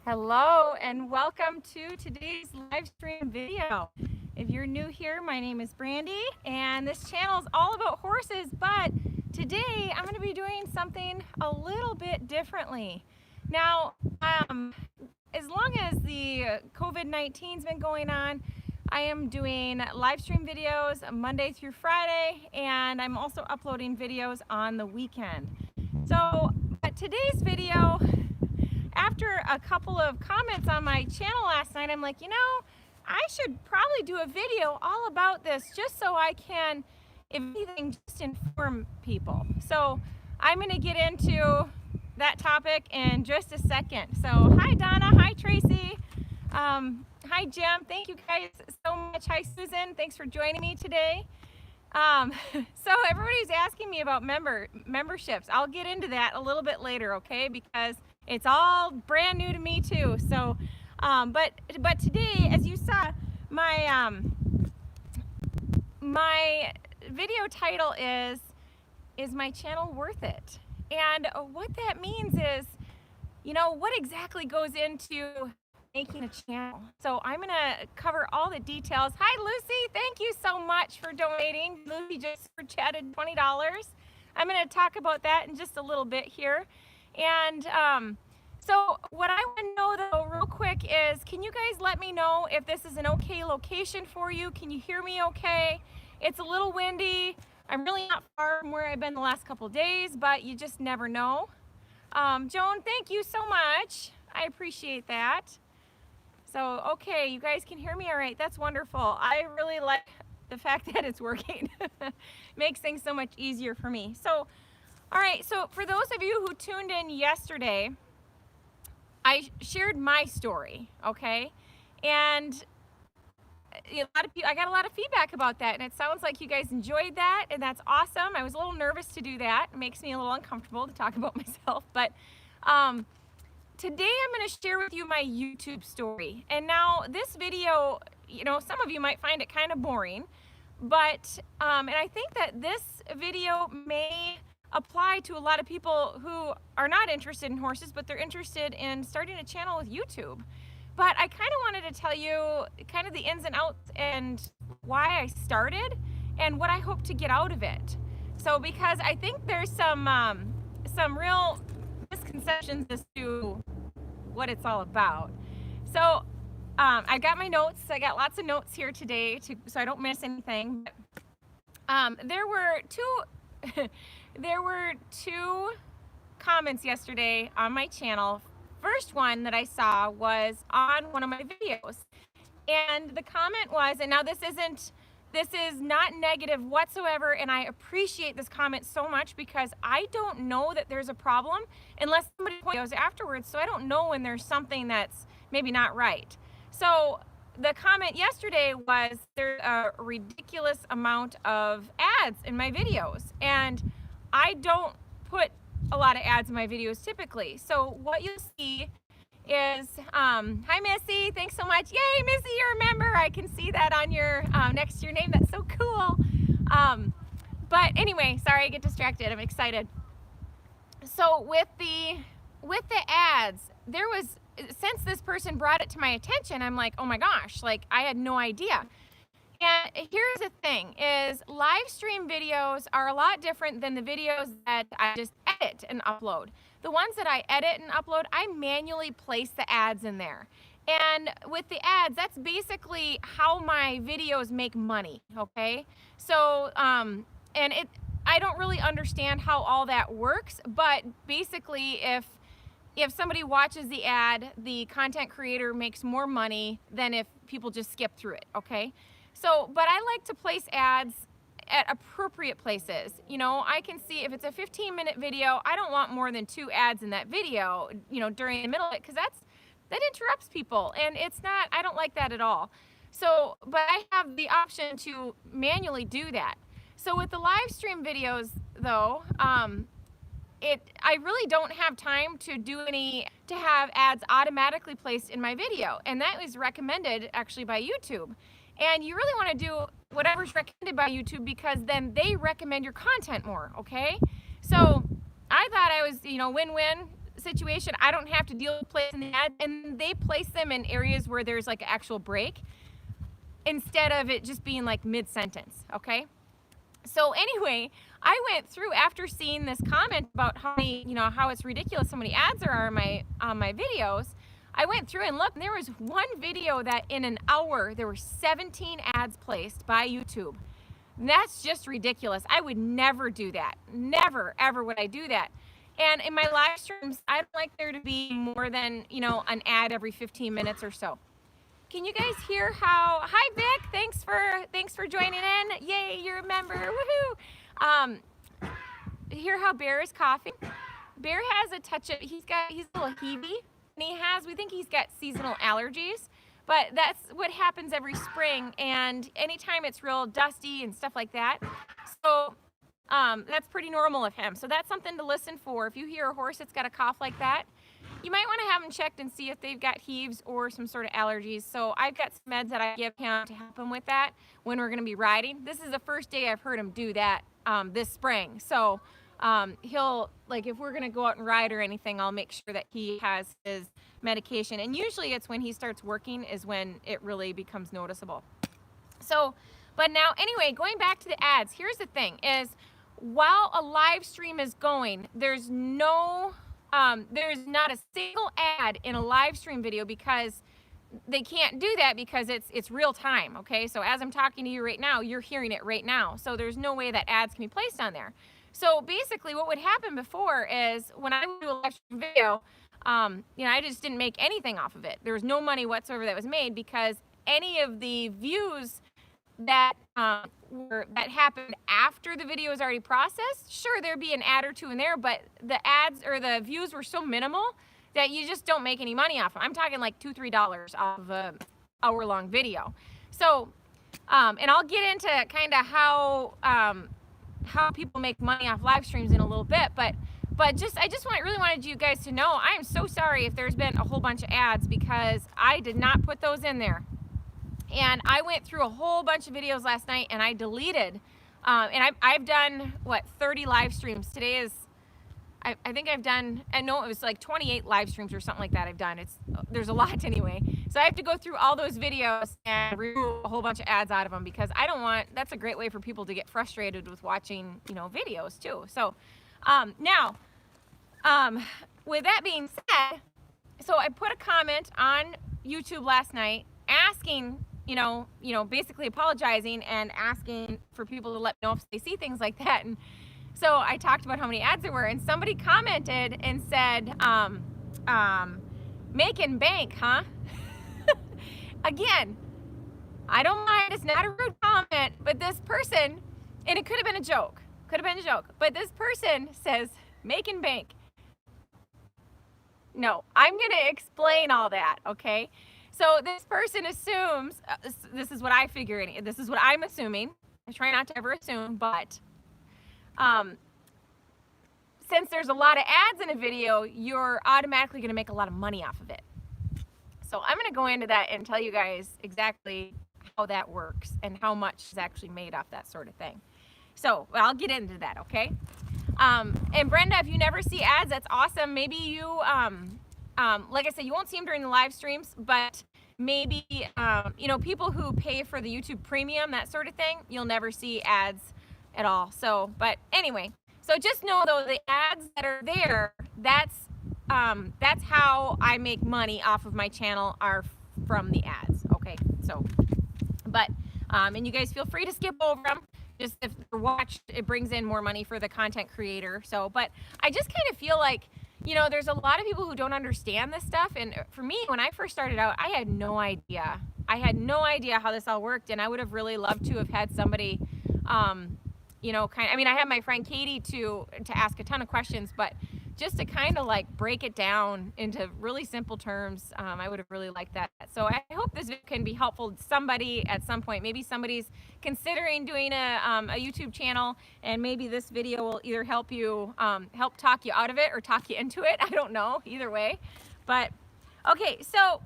Hello and welcome to today's live stream video. If you're new here, my name is Brandy and this channel is all about horses, but today I'm going to be doing something a little bit differently. Now, as long as the COVID-19's been going on, I am doing live stream videos Monday through Friday, and I'm also uploading videos on the weekend. So, but today's video, after a couple of comments on my channel last night, I'm like, I should probably do a video all about this just so I can, if anything, just inform people. So I'm going to get into that topic in just a second. So hi Donna, hi Tracy, hi Jim, thank you guys so much. Hi Susan, thanks for joining me today. So everybody's asking me about memberships. I'll get into that a little bit later, okay? Because it's all brand new to me too. So, but today, as you saw, my video title is my channel worth it? And what that means is, what exactly goes into making a channel. So I'm going to cover all the details. Hi Lucy, thank you so much for donating. Lucy just chatted $20. I'm going to talk about that in just a little bit here. And so what I want to know though real quick is, can you guys let me know if this is an okay location for you? Can you hear me okay? It's a little windy. I'm really not far from where I've been the last couple of days, but you just never know. Joan, thank you so much. I appreciate that. So, okay, you guys can hear me all right. That's wonderful. I really like the fact that it's working. Makes things so much easier for me. So, all right, so for those of you who tuned in yesterday, I shared my story, okay? And I got a lot of feedback about that, and it sounds like you guys enjoyed that, and that's awesome. I was a little nervous to do that. It makes me a little uncomfortable to talk about myself, but today I'm going to share with you my YouTube story. And now this video, some of you might find it kind of boring, but and I think that this video may apply to a lot of people who are not interested in horses, but they're interested in starting a channel with YouTube. But I kind of wanted to tell you kind of the ins and outs and why I started and what I hope to get out of it. So because I think there's some real misconceptions as to what it's all about. So I got my notes. I got lots of notes here today so I don't miss anything. There were two comments yesterday on my channel. First one that I saw was on one of my videos, and the comment was, and now this is not negative whatsoever, and I appreciate this comment so much because I don't know that there's a problem unless somebody points out afterwards, so I don't know when there's something that's maybe not right. So the comment yesterday was, there's a ridiculous amount of ads in my videos, and I don't put a lot of ads in my videos typically. So what you'll see is, hi Missy, thanks so much. Yay, Missy, you're a member. I can see that on your, next to your name. That's so cool. But anyway, sorry, I get distracted. I'm excited. So with the ads, there was, since this person brought it to my attention, I'm like, oh my gosh, like I had no idea. And here's the thing, is live stream videos are a lot different than the videos that I just edit and upload. The ones that I edit and upload, I manually place the ads in there. And with the ads, that's basically how my videos make money, okay? So, and I don't really understand how all that works, but basically if somebody watches the ad, the content creator makes more money than if people just skip through it, okay? So, but I like to place ads at appropriate places. I can see if it's a 15-minute video, I don't want more than 2 ads in that video, during the middle of it, because that interrupts people, and it's not, I don't like that at all. So, but I have the option to manually do that. So with the live stream videos though, I really don't have time to have ads automatically placed in my video, and that is recommended actually by YouTube. And you really want to do whatever's recommended by YouTube because then they recommend your content more, okay? So I thought I was, win-win situation, I don't have to deal with placing the ad, and they place them in areas where there's like an actual break instead of it just being like mid-sentence, okay? So anyway, I went through after seeing this comment about how many, how it's ridiculous how many ads there are on my videos. I went through and looked, and there was one video that in an hour there were 17 ads placed by YouTube. And that's just ridiculous. I would never do that. Never, ever would I do that. And in my live streams, I don't like there to be more than, an ad every 15 minutes or so. Can you guys hear how, hi Vic, thanks for joining in. Yay, you're a member, woohoo. Hear how Bear is coughing? Bear has a touch of, he's a little heavy, and we think he's got seasonal allergies, but that's what happens every spring, and anytime it's real dusty and stuff like that. So that's pretty normal of him. So that's something to listen for. If you hear a horse that's got a cough like that, you might want to have them checked and see if they've got heaves or some sort of allergies. So I've got some meds that I give him to help him with that when we're going to be riding. This is the first day I've heard him do that this spring. So he'll, like, if we're going to go out and ride or anything, I'll make sure that he has his medication. And usually it's when he starts working is when it really becomes noticeable. So, but now anyway, going back to the ads, here's the thing is, while a live stream is going, there's not a single ad in a live stream video, because they can't do that because it's real time, okay? So as I'm talking to you right now, you're hearing it right now. So there's no way that ads can be placed on there. So basically what would happen before is when I would do a live stream video, I just didn't make anything off of it. There was no money whatsoever that was made, because any of the views that happened after the video was already processed, sure, there'd be an ad or two in there, but the ads or the views were so minimal that you just don't make any money off of. I'm talking like $2-3 off of an hour-long video. So, and I'll get into kind of how people make money off live streams in a little bit, but I just really wanted you guys to know, I am so sorry if there's been a whole bunch of ads, because I did not put those in there. And I went through a whole bunch of videos last night and I deleted, and I've done, 30 live streams. Today is, I think I've done, it was like 28 live streams or something like that I've done. There's a lot anyway. So I have to go through all those videos and remove a whole bunch of ads out of them, because I don't want, that's a great way for people to get frustrated with watching, videos too. So now, with that being said, so I put a comment on YouTube last night asking, basically apologizing and asking for people to let me know if they see things like that. And so I talked about how many ads there were, and somebody commented and said, making bank, huh? Again, I don't mind, it's not a rude comment, but this person, and it could have been a joke, but this person says, making bank. No, I'm gonna explain all that, okay? So this person assumes, this is what I figure, this is what I'm assuming. I try not to ever assume, but since there's a lot of ads in a video, you're automatically going to make a lot of money off of it. So I'm going to go into that and tell you guys exactly how that works and how much is actually made off that sort of thing. So I'll get into that, okay? And Brenda, if you never see ads, that's awesome. Maybe you, like I said, you won't see them during the live streams, but maybe, people who pay for the YouTube Premium, that sort of thing, you'll never see ads at all. So, but anyway, so just know though, the ads that are there, that's how I make money off of my channel, are from the ads. Okay, so, but, and you guys feel free to skip over them. Just if you're watched, it brings in more money for the content creator. So, but I just kind of feel like, there's a lot of people who don't understand this stuff. And for me, when I first started out, I had no idea. I had no idea how this all worked. And I would have really loved to have had somebody, I had my friend Katie to ask a ton of questions, but just to kind of like break it down into really simple terms, I would have really liked that. So I hope this video can be helpful to somebody at some point. Maybe somebody's considering doing a YouTube channel, and maybe this video will either help you, help talk you out of it or talk you into it. I don't know, either way. But okay, so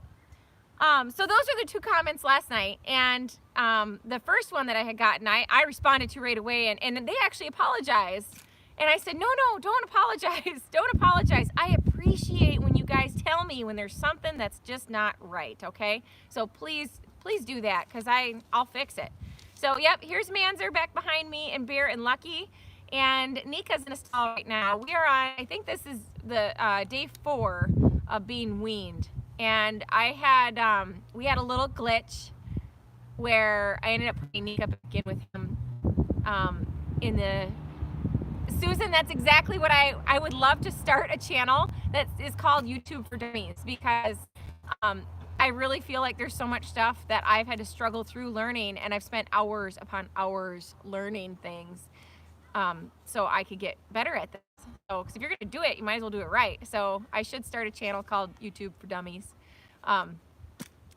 those are the two comments last night, and the first one that I had gotten, I responded to right away, and they actually apologized. And I said, no, don't apologize. Don't apologize. I appreciate appreciate when you guys tell me when there's something that's just not right, okay? So please do that, because I'll fix it. So yep, here's Manzer back behind me, and Bear and Lucky, and Nika's in a stall right now. We are on, I think this is the day 4 of being weaned, and we had a little glitch where I ended up putting Nika back in with him in the Susan, that's exactly what I would love to start a channel that is called YouTube for Dummies, because I really feel like there's so much stuff that I've had to struggle through learning, and I've spent hours upon hours learning things so I could get better at this. So, because if you're gonna do it, you might as well do it right. So I should start a channel called YouTube for Dummies.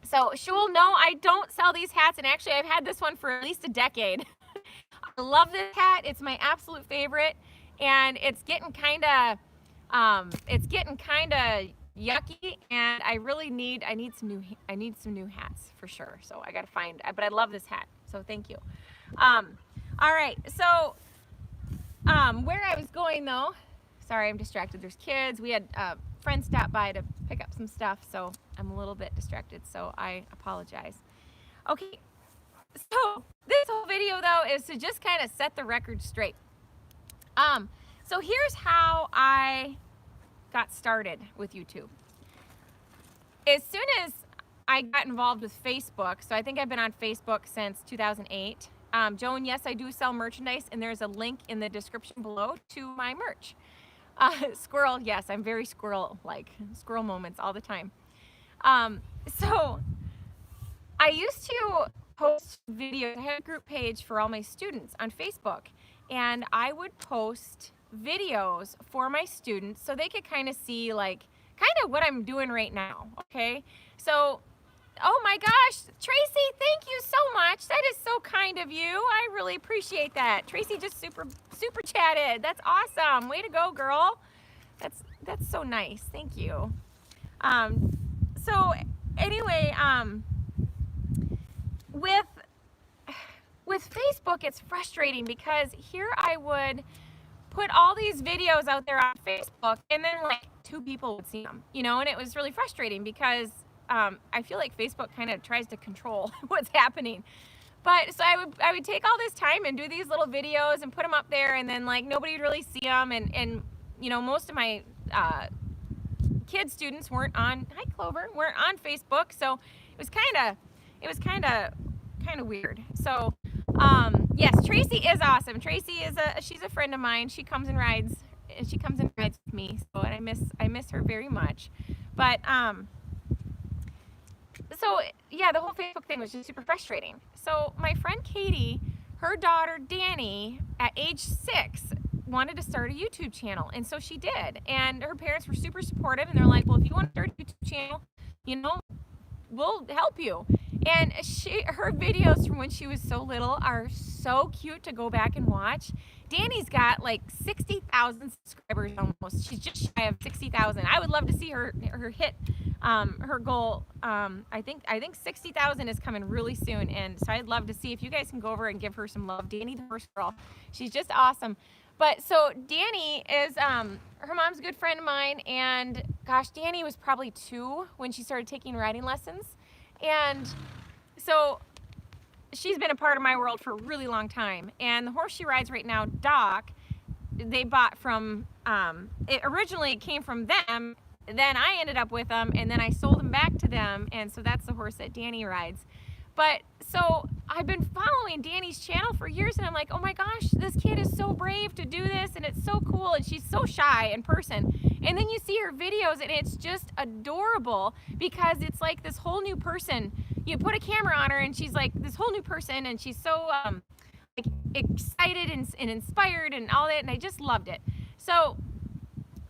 So Shul, no, I don't sell these hats, and actually I've had this one for at least a decade. I love this hat. It's my absolute favorite, and it's getting kind of yucky, and I need some new hats for sure. So I got to find, but I love this hat. So thank you. All right. So where I was going though, sorry, I'm distracted. There's kids. We had friends stop by to pick up some stuff, so I'm a little bit distracted. So I apologize. Okay. So this whole video though is to just kind of set the record straight. So here's how I got started with YouTube. As soon as I got involved with Facebook, so I think I've been on Facebook since 2008. Joan, yes, I do sell merchandise, and there's a link in the description below to my merch. Squirrel, yes, I'm very squirrel-like, squirrel moments all the time. So I used to post videos. I had a group page for all my students on Facebook, and I would post videos for my students so they could kind of see like what I'm doing right now. Okay, so oh my gosh, Tracy, thank you so much. That is so kind of you. I really appreciate that. Tracy just super chatted. That's awesome. Way to go, girl. That's so nice. Thank you. So anyway, with Facebook, it's frustrating because here I would put all these videos out there on Facebook, and then like 2 people would see them, you know, and it was really frustrating because I feel like Facebook kind of tries to control what's happening. But so I would take all this time and do these little videos and put them up there, and then like nobody would really see them, and you know, most of my kid students weren't on Facebook, so it was kind of weird. So yes, Tracy is awesome. Tracy is she's a friend of mine. She comes and rides with me. So, and I miss her very much. But so yeah, the whole Facebook thing was just super frustrating. So my friend Katie, her daughter Danny, at age 6, wanted to start a YouTube channel, and so she did. And her parents were super supportive, and they're like, well, if you want to start a YouTube channel, you know, we'll help you. And her videos from when she was so little are so cute to go back and watch. Danny's got like 60,000 subscribers almost. She's just shy of 60,000. I would love to see her hit her goal. I think 60,000 is coming really soon, and so I'd love to see if you guys can go over and give her some love. Danny the horse girl, she's just awesome. But so Danny is her mom's a good friend of mine, and gosh, Danny was probably 2 when she started taking riding lessons, and so she's been a part of my world for a really long time. And the horse she rides right now, Doc, they bought from it originally came from them, then I ended up with them, and then I sold them back to them, and so that's the horse that Danny rides. But so I've been following Danny's channel for years, and I'm like, oh my gosh, this kid is so brave to do this, and it's so cool, and she's so shy in person. And then you see her videos, and it's just adorable because it's like this whole new person. You put a camera on her, and she's like this whole new person, and she's so like excited and inspired and all that, and I just loved it. So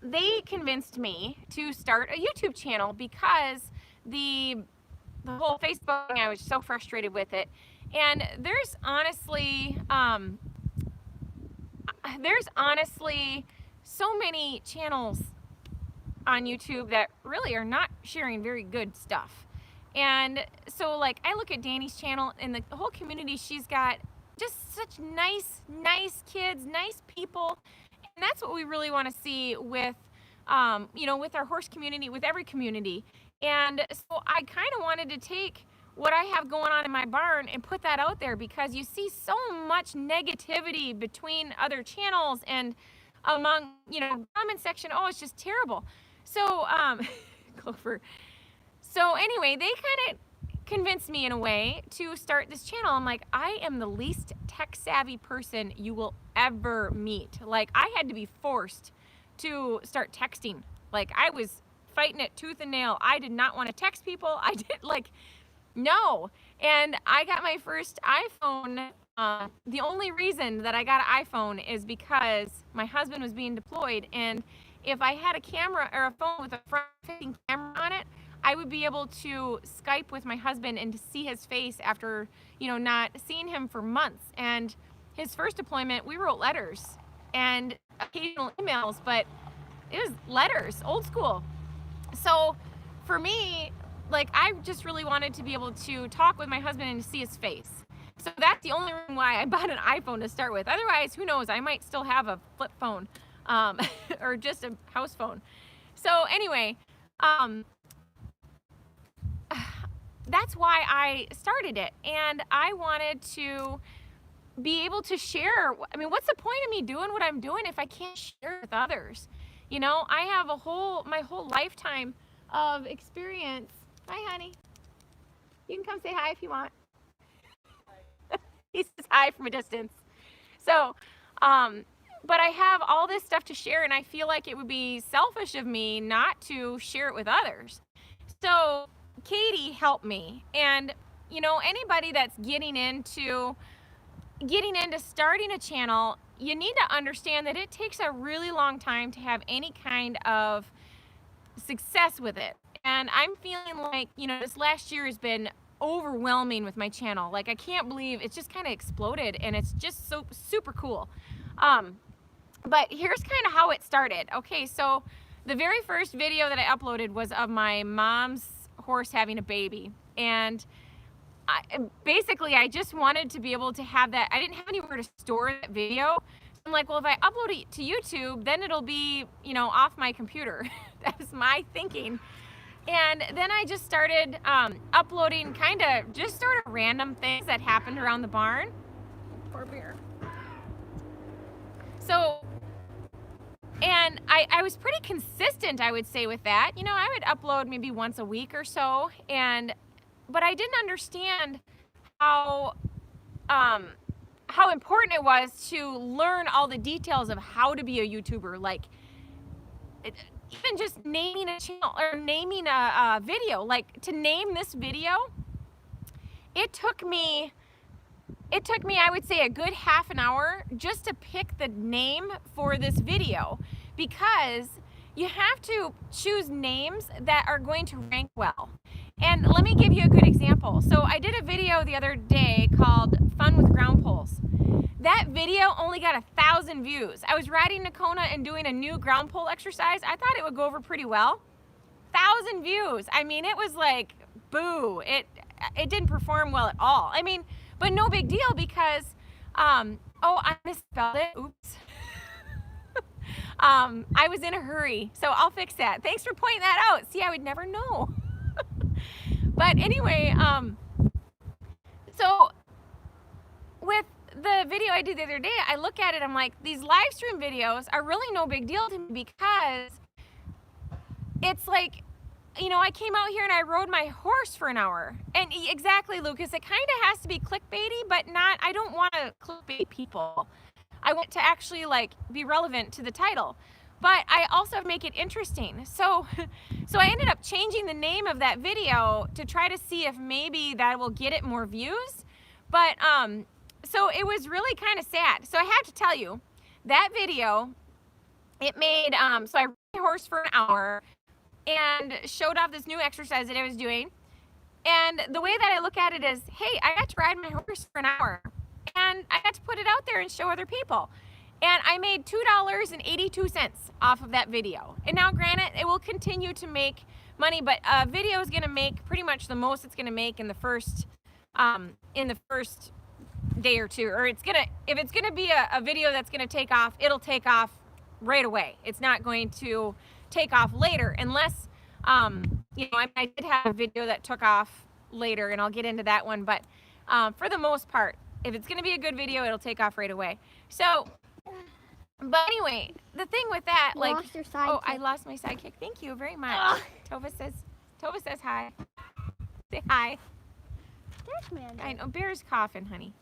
they convinced me to start a YouTube channel because the whole Facebook thing, I was so frustrated with it. And there's honestly so many channels on YouTube that really are not sharing very good stuff. And so like I look at Danny's channel and the whole community she's got, just such nice kids, nice people. And that's what we really want to see with you know, with our horse community, with every community. And so I kind of wanted to take what I have going on in my barn and put that out there, because you see so much negativity between other channels and among, you know, comment section. Oh, it's just terrible. So, Clover. So anyway, they kind of convinced me in a way to start this channel. I'm like, I am the least tech savvy person you will ever meet. Like, I had to be forced to start texting. Like, I was fighting it tooth and nail. I did not want to text people. I did, like, no. And I got my first iPhone. The only reason that I got an iPhone is because my husband was being deployed, and if I had a camera or a phone with a front-facing camera on it, I would be able to Skype with my husband and to see his face after, you know, not seeing him for months. And his first deployment, we wrote letters and occasional emails, but it was letters, old school. So for me, like, I just really wanted to be able to talk with my husband and to see his face. So that's the only reason why I bought an iPhone to start with. Otherwise, who knows, I might still have a flip phone, or just a house phone. So anyway, that's why I started it. And I wanted to be able to share. I mean, what's the point of me doing what I'm doing if I can't share with others? You know, I have my whole lifetime of experience. Hi, honey. You can come say hi if you want. He says hi from a distance. So, but I have all this stuff to share, and I feel like it would be selfish of me not to share it with others. So Katie helped me. And, you know, anybody that's getting into starting a channel, you need to understand that it takes a really long time to have any kind of success with it. And I'm feeling like, you know, this last year has been overwhelming with my channel. Like, I can't believe it's just kind of exploded, and it's just so super cool. But here's kind of how it started. Okay, so the very first video that I uploaded was of my mom's horse having a baby. And I just wanted to be able to have that. I didn't have anywhere to store that video. I'm like, well, if I upload it to YouTube, then it'll be, you know, off my computer. That was my thinking. And then I just started uploading kind of just sort of random things that happened around the barn. Poor bear. So, and I was pretty consistent, I would say, with that. You know, I would upload maybe once a week or so, but I didn't understand how important it was to learn all the details of how to be a YouTuber. Like, even just naming a channel or naming a video. Like, to name this video, it took me, I would say, a good half an hour just to pick the name for this video, because you have to choose names that are going to rank well. And let me give you a good example. So I did a video the other day called Fun with Ground Poles. That video only got 1,000 views. I was riding Nakona and doing a new ground pole exercise. I thought it would go over pretty well. 1,000 views. I mean, it was like, boo. It didn't perform well at all. I mean, but no big deal, because, oh, I misspelled it. Oops. I was in a hurry, so I'll fix that. Thanks for pointing that out. See, I would never know. But anyway, so with the video I did the other day, I look at it, I'm like, these live stream videos are really no big deal to me, because it's like, you know, I came out here and I rode my horse for an hour. And exactly, Lucas, it kind of has to be clickbaity, but not, I don't want to clickbait people. I want to actually, like, be relevant to the title. But I also make it interesting. So I ended up changing the name of that video to try to see if maybe that will get it more views. But, so it was really kind of sad. So I have to tell you, that video, it made, so I rode my horse for an hour and showed off this new exercise that I was doing. And the way that I look at it is, hey, I got to ride my horse for an hour, and I got to put it out there and show other people. And I made $2.82 off of that video. And now, granted, it will continue to make money, but a video is going to make pretty much the most it's going to make in the first day or two. Or if it's going to be a video that's going to take off, it'll take off right away. It's not going to take off later, unless, you know, I did have a video that took off later, and I'll get into that one, but for the most part, if it's going to be a good video, it'll take off right away. So, but anyway, the thing with that, You like, lost your sidekick. oh, I lost my sidekick. Thank you very much. Tova says hi. Say hi. I know, Bear's coughing, honey.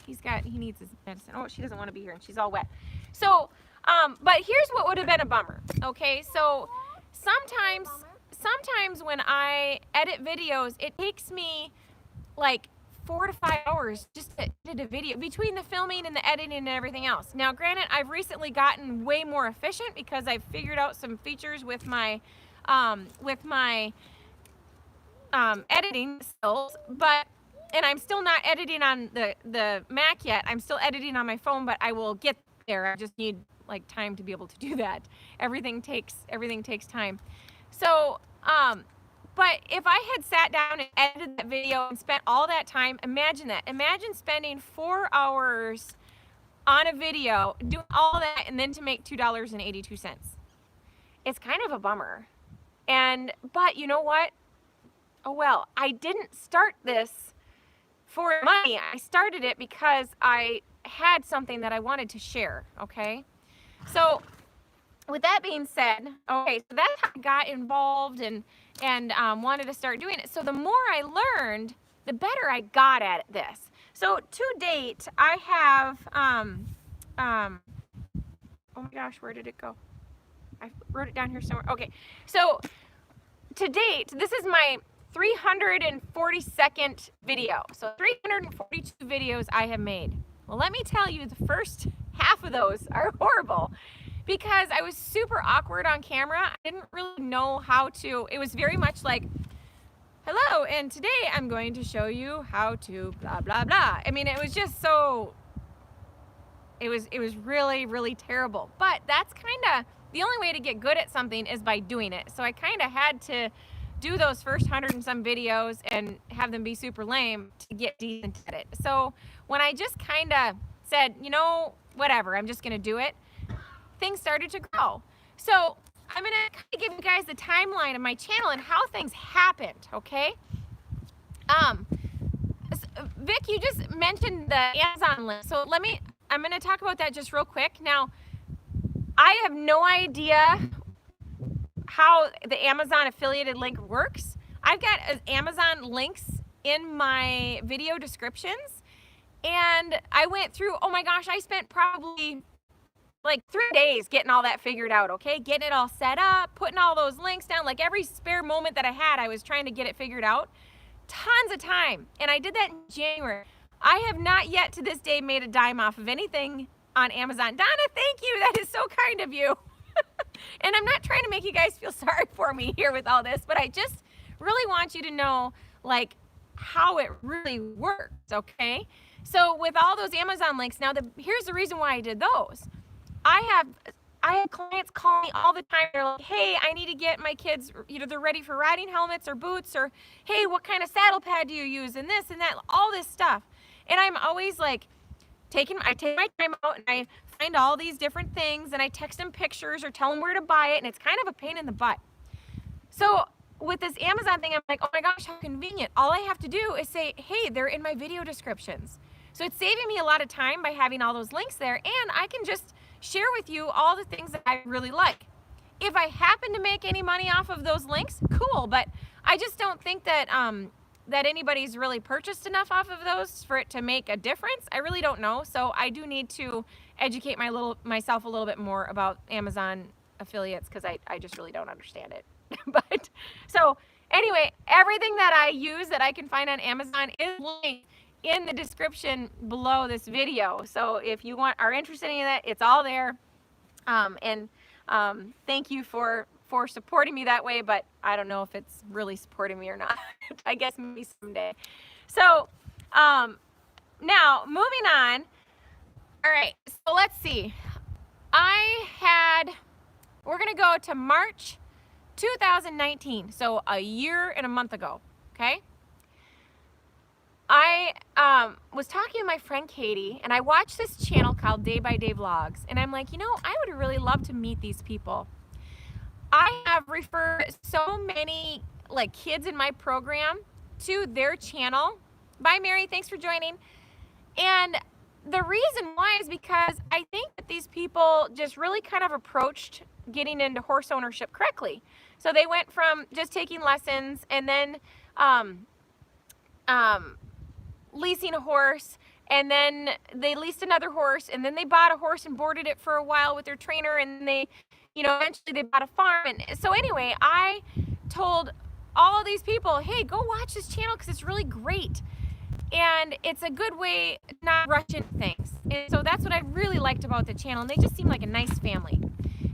He needs his medicine. Oh, she doesn't want to be here, and she's all wet. So, but here's what would have been a bummer. Okay, so sometimes when I edit videos, it takes me like 4 to 5 hours just to edit a video, between the filming and the editing and everything else. Now, granted, I've recently gotten way more efficient because I've figured out some features with my editing skills, and I'm still not editing on the Mac yet. I'm still editing on my phone, but I will get there. I just need like time to be able to do that. Everything takes time. So, but if I had sat down and edited that video and spent all that time, imagine that. Imagine spending 4 hours on a video, doing all that, and then to make $2.82. It's kind of a bummer. But you know what? Oh well, I didn't start this for money. I started it because I had something that I wanted to share, okay? So with that being said, okay, so that's how I got involved and wanted to start doing it. So the more I learned, the better I got at this. So to date, I have, oh my gosh, where did it go? I wrote it down here somewhere. Okay, so to date, this is my 342nd video. So 342 videos I have made. Well, let me tell you, the first half of those are horrible because I was super awkward on camera. I didn't really know how to, it was very much like, hello, and today I'm going to show you how to blah, blah, blah. I mean, it was just so, it was really, really terrible. But that's kind of, the only way to get good at something is by doing it. So I kind of had to do those first 100 and some videos and have them be super lame to get decent at it. So when I just kind of said, you know, whatever, I'm just going to do it, things started to grow. So I'm going to kind of give you guys the timeline of my channel and how things happened, okay? Vic, you just mentioned the Amazon link. So I'm going to talk about that just real quick. Now, I have no idea how the Amazon affiliated link works. I've got Amazon links in my video descriptions, and I went through, oh my gosh, I spent probably like 3 days getting all that figured out, okay? Getting it all set up, putting all those links down, like every spare moment that I had, I was trying to get it figured out. Tons of time, and I did that in January. I have not yet to this day made a dime off of anything on Amazon. Donna, thank you, that is so kind of you. And I'm not trying to make you guys feel sorry for me here with all this, but I just really want you to know like how it really works, okay? So with all those Amazon links, now here's the reason why I did those. I have clients call me all the time. They're like, hey, I need to get my kids, you know, they're ready for riding helmets or boots, or hey, what kind of saddle pad do you use, and this and that, all this stuff. And I'm always like, I take my time out and I find all these different things and I text them pictures or tell them where to buy it, and it's kind of a pain in the butt. So with this Amazon thing, I'm like, oh my gosh, how convenient. All I have to do is say, hey, they're in my video descriptions. So it's saving me a lot of time by having all those links there, and I can just share with you all the things that I really like. If I happen to make any money off of those links, cool, but I just don't think that that anybody's really purchased enough off of those for it to make a difference. I really don't know. So I do need to educate myself a little bit more about Amazon affiliates, because I just really don't understand it. But so anyway, everything that I use that I can find on Amazon is linked in the description below this video. So if you are interested in that, it's all there. Thank you for supporting me that way, but I don't know if it's really supporting me or not. I guess maybe someday. So now moving on. All right, so let's see. We're gonna go to March 2019, so a year and a month ago, okay? I was talking to my friend Katie, and I watched this channel called Day by Day Vlogs, and I'm like, you know, I would really love to meet these people. I have referred so many like kids in my program to their channel. Bye, Mary. Thanks for joining. And the reason why is because I think that these people just really kind of approached getting into horse ownership correctly. So they went from just taking lessons and then leasing a horse, and then they leased another horse, and then they bought a horse and boarded it for a while with their trainer, and they, you know, eventually they bought a farm. And so anyway, I told all of these people, hey, go watch this channel because it's really great. And it's a good way to not rush into things. And so that's what I really liked about the channel. And they just seem like a nice family.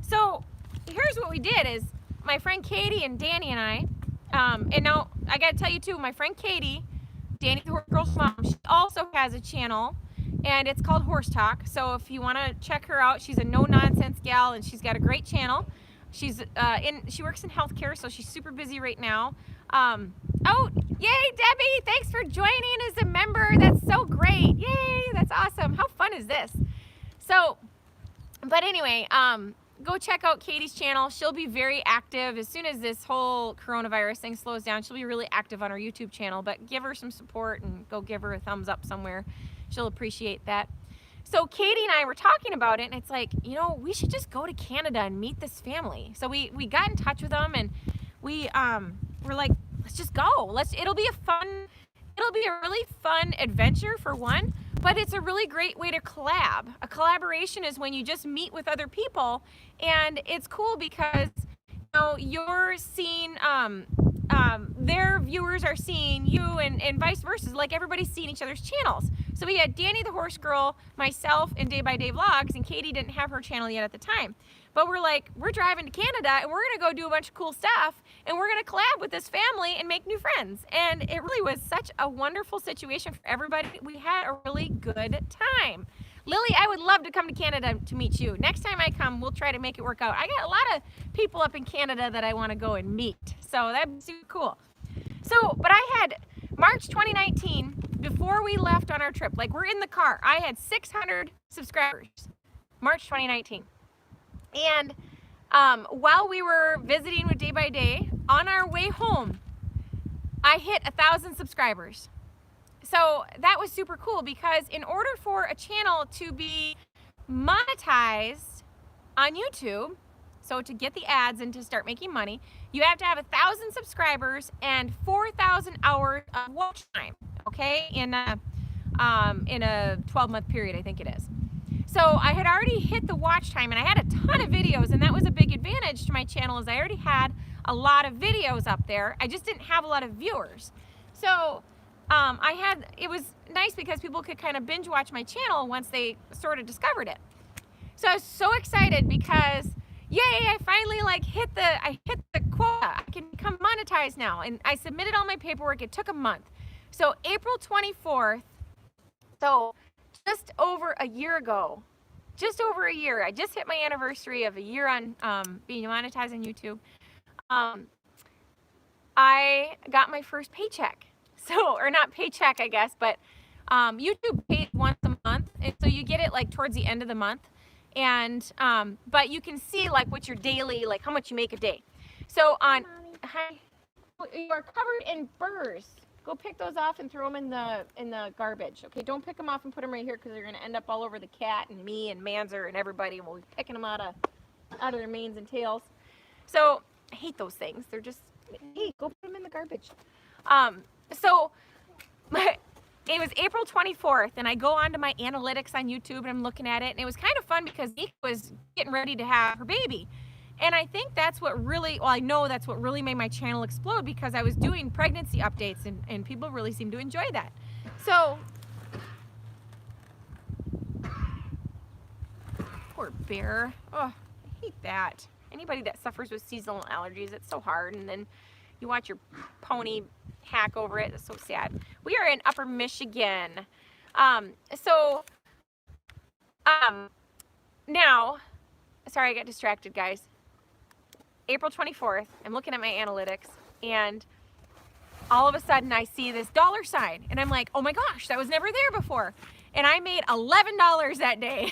So here's what we did is my friend Katie and Danny and I, and now I got to tell you too, my friend Katie, Danny the Horse Girl's mom, she also has a channel and it's called Horse Talk. So if you want to check her out, she's a no-nonsense gal and she's got a great channel. She's she works in healthcare, so she's super busy right now. Oh, yay, Debbie, thanks for joining as a member. That's so great. Yay, that's awesome. How fun is this? So, but anyway, go check out Katie's channel. She'll be very active as soon as this whole coronavirus thing slows down. She'll be really active on her YouTube channel, but give her some support and go give her a thumbs up somewhere. She'll appreciate that. So Katie and I were talking about it, and it's like, you know, we should just go to Canada and meet this family. So we got in touch with them, and we were like, let's just go. It'll be a really fun adventure for one, but it's a really great way to collab. A collaboration is when you just meet with other people, and it's cool because, you know, you're seeing their viewers are seeing you, and vice versa. Like, everybody's seeing each other's channels. So we had Danny the Horse Girl, myself, and Day by Day Vlogs, and Katie didn't have her channel yet at the time. But we're like, we're driving to Canada and we're gonna go do a bunch of cool stuff, and we're gonna collab with this family and make new friends. And it really was such a wonderful situation for everybody. We had a really good time. Lily, I would love to come to Canada to meet you. Next time I come, we'll try to make it work out. I got a lot of people up in Canada that I wanna go and meet. So that'd be super cool. So, but I had March 2019, before we left on our trip, like we're in the car, I had 600 subscribers, March 2019. And while we were visiting with Day by Day, on our way home, I hit 1,000 subscribers. So that was super cool because in order for a channel to be monetized on YouTube, so to get the ads and to start making money, you have to have 1,000 subscribers and 4,000 hours of watch time, okay? In a 12-month period, I think it is. So I had already hit the watch time, and I had a ton of videos, and that was a big advantage to my channel, is I already had a lot of videos up there. I just didn't have a lot of viewers. So it was nice because people could kind of binge watch my channel once they sort of discovered it. So I was so excited because, yay, I finally hit the quota. I can become monetized now. And I submitted all my paperwork. It took a month. So April 24th, so just over a year ago, I just hit my anniversary of a year on being monetized on YouTube. I got my first paycheck. So, or not paycheck, I guess, but YouTube pays once a month. And so you get it like towards the end of the month. And, but you can see like what your daily, like how much you make a day. So on, hi, you are covered in burrs. Go pick those off and throw them in the garbage. Okay, don't pick them off and put them right here because they're going to end up all over the cat and me and Manzer and everybody, and we'll be picking them out of their manes and tails. So I hate those things. They're just, hey, go put them in the garbage. So it was April 24th, and I go onto my analytics on YouTube, and I'm looking at it, and it was kind of fun because Nika was getting ready to have her baby. And I think that's what really, well, I know that's what really made my channel explode, because I was doing pregnancy updates, and people really seemed to enjoy that. So, poor bear. Oh, I hate that. Anybody that suffers with seasonal allergies, it's so hard, and then you watch your pony hack over it. It's so sad. We are in Upper Michigan. Now, sorry, I got distracted, guys. April 24th, I'm looking at my analytics, and all of a sudden I see this dollar sign, and I'm like, oh my gosh, that was never there before. And I made $11 that day.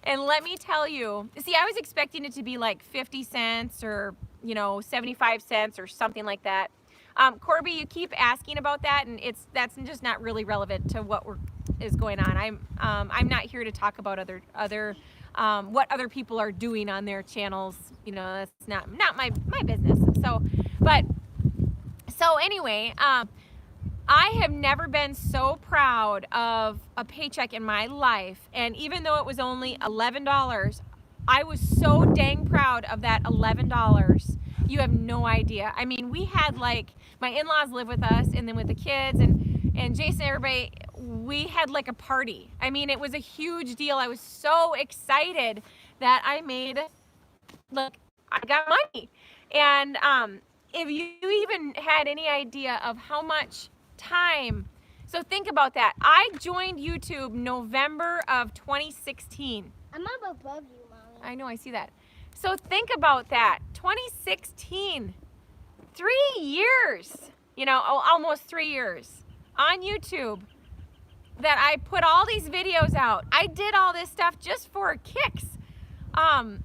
And let me tell you, see, I was expecting it to be like 50 cents or, you know, 75 cents or something like that. Corby, you keep asking about that, and that's just not really relevant to what is going on. I'm not here to talk about what other people are doing on their channels. You know, that's not my business. So anyway, I have never been so proud of a paycheck in my life, and even though it was only $11, I was so dang proud of that $11. You have no idea. I mean, we had, like, my in-laws live with us, and then with the kids and Jason, everybody, we had like a party. I mean, it was a huge deal. I was so excited that I got money. And if you even had any idea of how much time, so think about that. I joined YouTube November of 2016. I'm up above you, Mommy. I know, I see that. So think about that. 2016, 3 years, you know, almost 3 years on YouTube that I put all these videos out. I did all this stuff just for kicks. And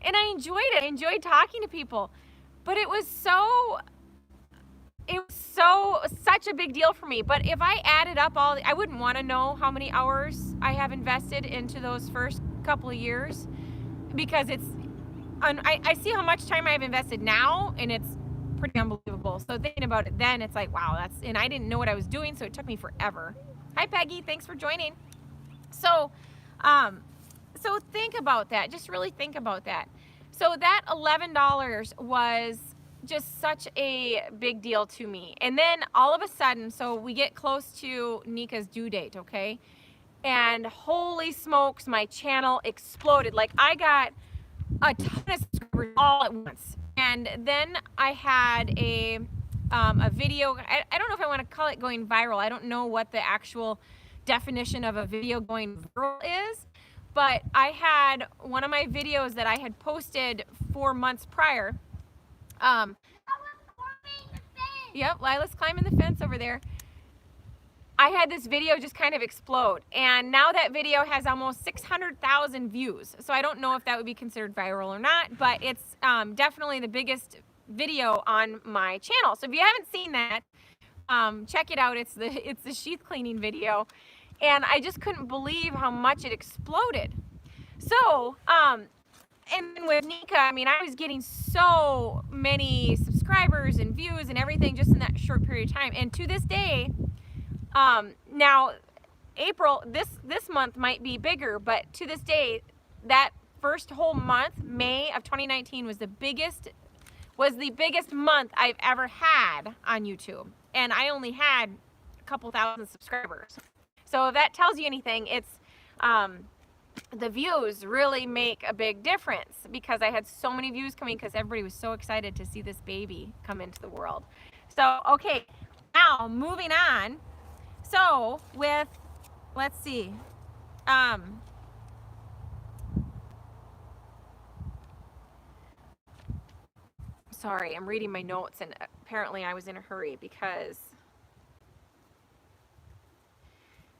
I enjoyed it. I enjoyed talking to people. But it was such a big deal for me. But if I added up I wouldn't want to know how many hours I have invested into those first couple of years, because I see how much time I've invested now, and it's pretty unbelievable. So thinking about it then, it's like, wow, and I didn't know what I was doing, so it took me forever. Hi Peggy, thanks for joining. So think about that. Just really think about that. So that $11 was just such a big deal to me. And then all of a sudden, so we get close to Nika's due date, okay? And holy smokes, my channel exploded. Like, I got a ton of subscribers all at once. And then I had a video, I don't know if I want to call it going viral. I don't know what the actual definition of a video going viral is, but I had one of my videos that I had posted 4 months prior. Yep, Lila's climbing the fence over there. I had this video just kind of explode, and now that video has almost 600,000 views. So I don't know if that would be considered viral or not, but it's definitely the biggest video on my channel. So if you haven't seen that, check it out. It's the sheath cleaning video, and I just couldn't believe how much it exploded. So and with Nika, I mean, I was getting so many subscribers and views and everything just in that short period of time. And to this day, now April, this month might be bigger, but to this day, that first whole month, May of 2019, was the biggest month I've ever had on YouTube. And I only had a couple thousand subscribers. So if that tells you anything, it's the views really make a big difference, because I had so many views coming because everybody was so excited to see this baby come into the world. So, okay, now moving on. So let's see. Sorry, I'm reading my notes, and apparently I was in a hurry because...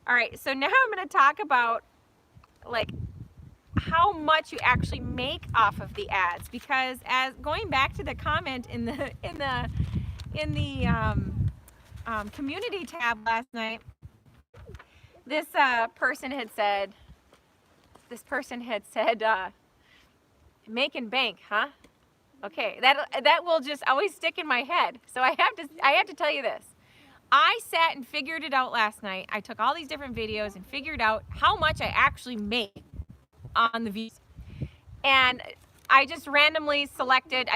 All right, so now I'm going to talk about, like, how much you actually make off of the ads, because as going back to the comment in the community tab last night, this person had said, making bank, huh? Okay, that will just always stick in my head. So I have to tell you this. I sat and figured it out last night. I took all these different videos and figured out how much I actually make on the views. And I just randomly selected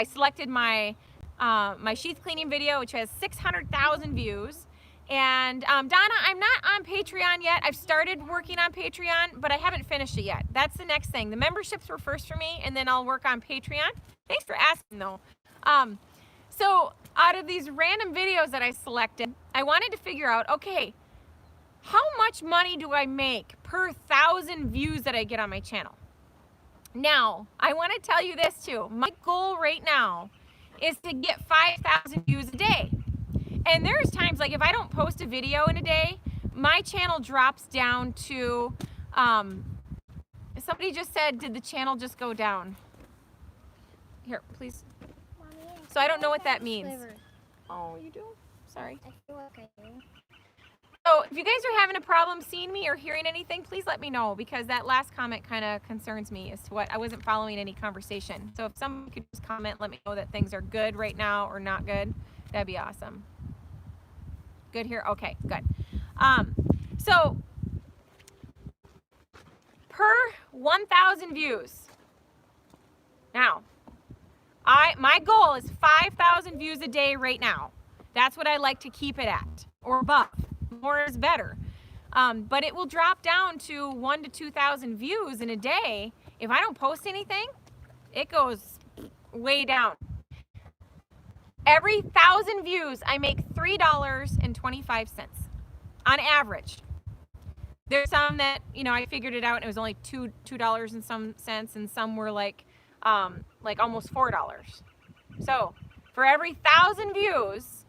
my my sheath cleaning video, which has 600,000 views. And Donna, I'm not on Patreon yet. I've started working on Patreon, but I haven't finished it yet. That's the next thing. The memberships were first for me, and then I'll work on Patreon. Thanks for asking, though. So out of these random videos that I selected, I wanted to figure out, okay, how much money do I make per 1,000 views that I get on my channel? Now, I want to tell you this too. My goal right now is to get 5,000 views a day. And there's times, like, if I don't post a video in a day, my channel drops down to Somebody just said, did the channel just go down? Here, please. Mommy, So I don't know what that feel means. flavor. Oh, you do? Sorry. I feel like I do. So if you guys are having a problem seeing me or hearing anything, please let me know, because that last comment kind of concerns me as to what I wasn't following any conversation. So if someone could just comment, let me know that things are good right now or not good. That'd be awesome. Good here? Okay, good. So per 1,000 views. Now, my goal is 5,000 views a day right now. That's what I like to keep it at, or above. More is better. But it will drop down to 1,000 to 2,000 views in a day. If I don't post anything, it goes way down. Every 1,000 views, I make $3.25 on average. There's some that, you know, I figured it out and it was only $2 and some cents, and some were like almost $4. So for every 1,000 views,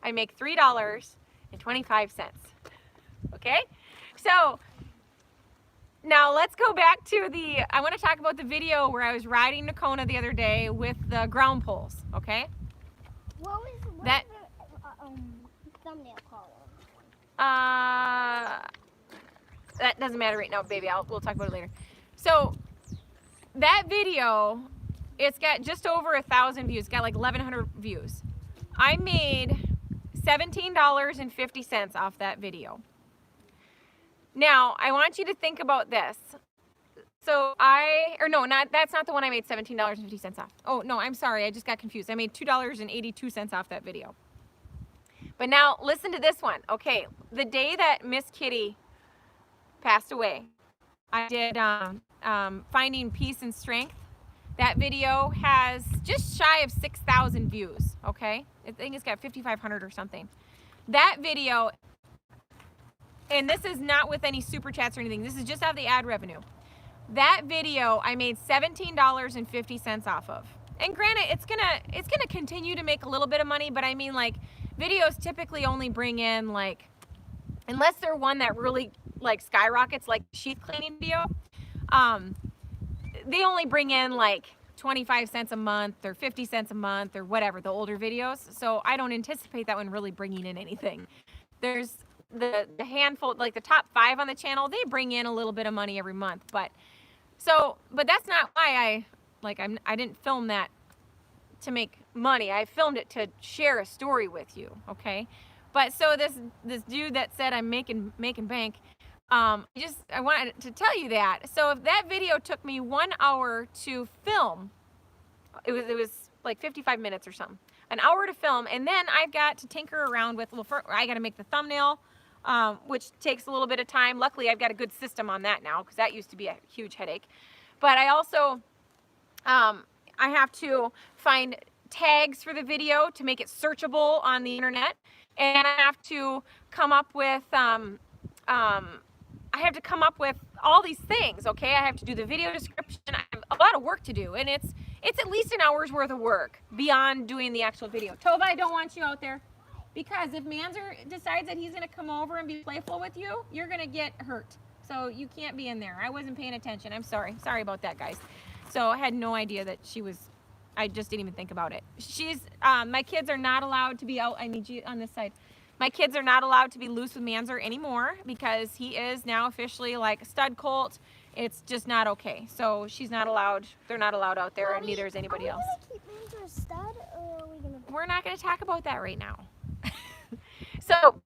I make $3.25. Okay? So now let's go back to I want to talk about the video where I was riding Nakona the other day with the ground poles. Okay? What was That- the thumbnail called? That doesn't matter right now, baby. We'll talk about it later. So that video, it's got just over 1,000 views. It's got like 1,100 views. I made $17.50 off that video. Now, I want you to think about this. So that's not the one I made $17.50 off. Oh, no, I'm sorry. I just got confused. I made $2.82 off that video. But now listen to this one. Okay, the day that Miss Kitty passed away, I did Finding Peace and Strength. That video has just shy of 6,000 views, okay? I think it's got 5,500 or something. That video, and this is not with any super chats or anything, this is just out of the ad revenue. That video I made $17.50 off of. And granted, it's gonna continue to make a little bit of money, but I mean, like, videos typically only bring in, like, unless they're one that really like skyrockets, like sheath cleaning video, they only bring in like 25 cents a month or 50 cents a month or whatever, the older videos. So I don't anticipate that one really bringing in anything. There's the handful, like the top 5 on the channel, they bring in a little bit of money every month. But that's not why I didn't film that to make money. I filmed it to share a story with you, okay? But so this dude that said I'm making bank, I wanted to tell you that. So if that video took me 1 hour to film, it was like 55 minutes or something, an hour to film, and then I've got to tinker around with, I got to make the thumbnail, which takes a little bit of time. Luckily, I've got a good system on that now, because that used to be a huge headache. But I also, I have to find tags for the video to make it searchable on the internet, and I have to come up with all these things, okay? I have to do the video description. I have a lot of work to do, and it's at least an hour's worth of work beyond doing the actual video. Tova, I don't want you out there, because if Manzer decides that he's gonna come over and be playful with you, you're gonna get hurt. So you can't be in there. I wasn't paying attention. I'm sorry. Sorry about that, guys. So I had no idea that she was, I just didn't even think about it. My kids are not allowed to be out. I need you on this side. My kids are not allowed to be loose with Manzer anymore, because he is now officially like a stud colt. It's just not okay. So she's not allowed. They're not allowed out there, and neither is anybody else. Are we gonna keep Manzer a stud, or are we gonna? We're not going to talk about that right now. So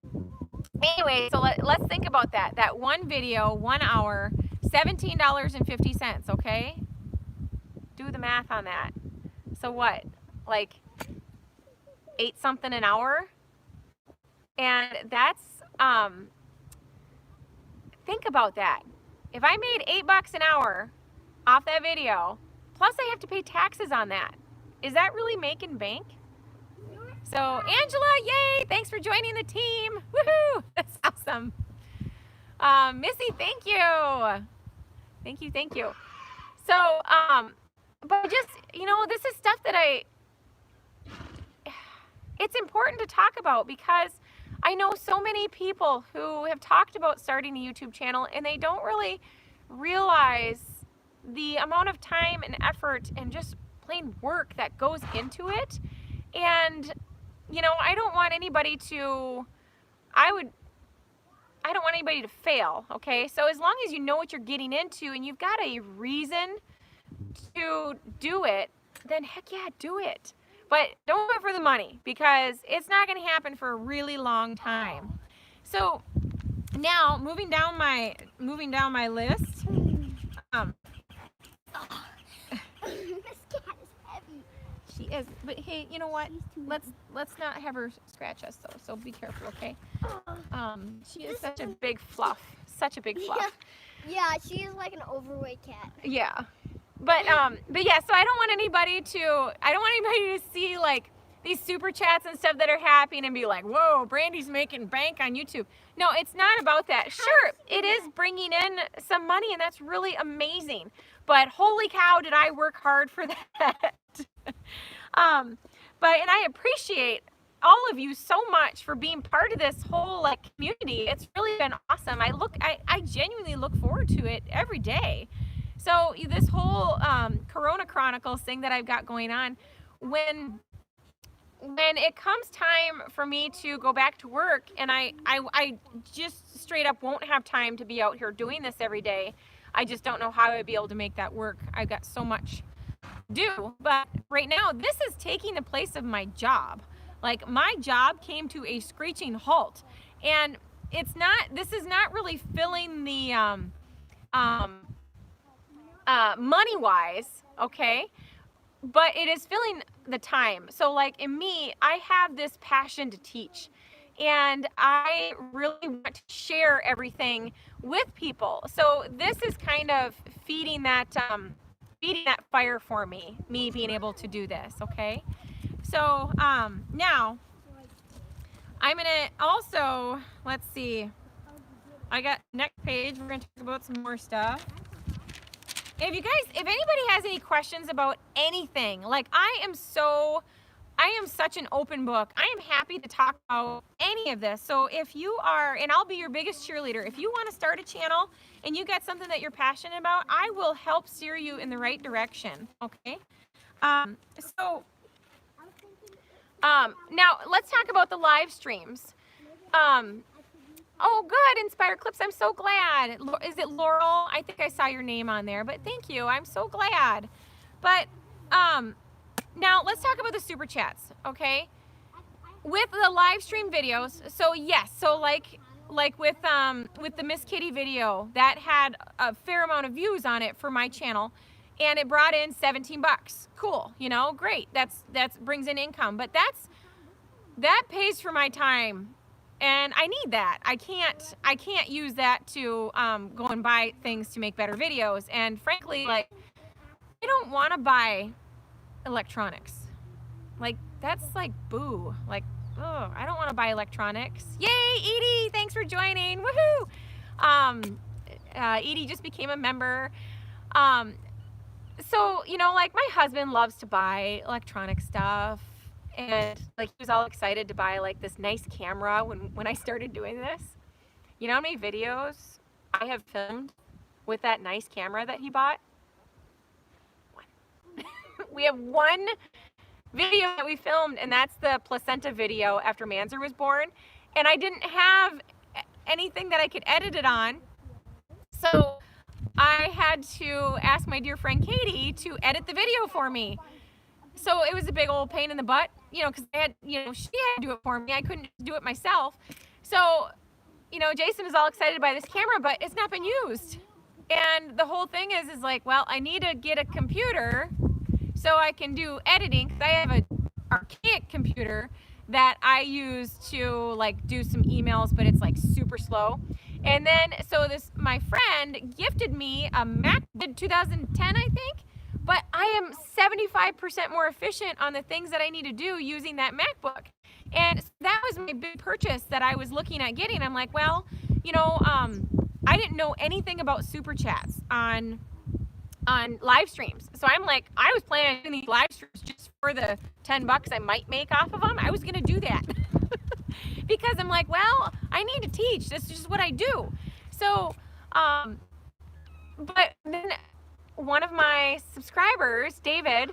anyway, so let's think about that. That one video, 1 hour, $17.50, okay? Do the math on that. So what? Like 8 something an hour? And that's, think about that. If I made $8 an hour off that video, plus I have to pay taxes on that, is that really making bank? So Angela, yay, thanks for joining the team. Woohoo, that's awesome. Missy, thank you. Thank you. So, but just, this is stuff that it's important to talk about, because I know so many people who have talked about starting a YouTube channel and they don't really realize the amount of time and effort and just plain work that goes into it. And, you know, I don't want anybody to, I don't want anybody to fail, okay? So as long as you know what you're getting into and you've got a reason to do it, then heck yeah, do it. But don't do it for the money, because it's not going to happen for a really long time. So now moving down my list. This cat is heavy. She is, but hey, you know what? Let's not have her scratch us though. So be careful, okay? She is such a big fluff, such a big fluff. Yeah, she is like an overweight cat. Yeah. But yeah, so I don't want anybody to see like these super chats and stuff that are happening and be like, whoa, Brandy's making bank on YouTube. No, it's not about that. Sure, it is bringing in some money and that's really amazing. But holy cow, did I work hard for that. And I appreciate all of you so much for being part of this whole like community. It's really been awesome. I genuinely look forward to it every day. So this whole Corona Chronicles thing that I've got going on, when it comes time for me to go back to work and I just straight up won't have time to be out here doing this every day. I just don't know how I'd be able to make that work. I've got so much to do. But right now, this is taking the place of my job. Like my job came to a screeching halt. And this is not really filling the money-wise, okay? But it is filling the time. So like in me, I have this passion to teach. And I really want to share everything with people. So this is kind of feeding that fire for me being able to do this, okay? So now I'm gonna also, let's see, I got next page, we're gonna talk about some more stuff. If anybody has any questions about anything, like I am such an open book. I am happy to talk about any of this. So if you are, and I'll be your biggest cheerleader, if you want to start a channel and you got something that you're passionate about, I will help steer you in the right direction, okay? Now let's talk about the live streams. Oh, good, Inspire Clips. I'm so glad. Is it Laurel? I think I saw your name on there, but thank you. I'm so glad. But now let's talk about the super chats, okay? With the live stream videos, so yes, so like with the Miss Kitty video, that had a fair amount of views on it for my channel, and it brought in 17 bucks. Cool, you know, great. That brings in income, but that pays for my time. And I need that. I can't use that to go and buy things to make better videos. And frankly, like, I don't want to buy electronics. Like, that's like boo. Like, oh, I don't want to buy electronics. Yay, Edie! Thanks for joining. Woohoo! Edie just became a member. So, you know, like my husband loves to buy electronic stuff. And like he was all excited to buy like this nice camera when I started doing this. You know how many videos I have filmed with that nice camera that he bought? One. We have one video that we filmed, and that's the placenta video after Manzer was born. And I didn't have anything that I could edit it on. So I had to ask my dear friend Katie to edit the video for me. So it was a big old pain in the butt, you know, because she had to do it for me. I couldn't do it myself. So, you know, Jason is all excited by this camera, but it's not been used. And the whole thing is like, well, I need to get a computer so I can do editing, because I have an archaic computer that I use to like do some emails, but it's like super slow. And then, so my friend gifted me a Mac, 2010, I think. But I am 75% more efficient on the things that I need to do using that MacBook. And that was my big purchase that I was looking at getting. I'm like, well, you know, I didn't know anything about super chats on live streams. So I'm like, I was planning on doing these live streams just for the 10 bucks I might make off of them. I was going to do that. because I'm like, well, I need to teach. That's just what I do. So, but then one of my subscribers, David,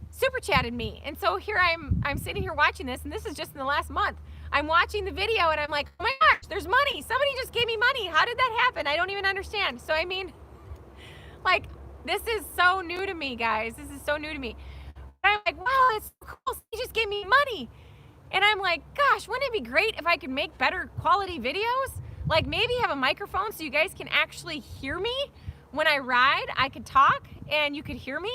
super chatted me. And so here I'm sitting here watching this, and this is just in the last month. I'm watching the video and I'm like, oh my gosh, there's money. Somebody just gave me money. How did that happen? I don't even understand. So I mean, like, this is so new to me, guys. This is so new to me. But I'm like, wow, it's so cool. He just gave me money. And I'm like, gosh, wouldn't it be great if I could make better quality videos? Like maybe have a microphone so you guys can actually hear me when I ride. I could talk and you could hear me.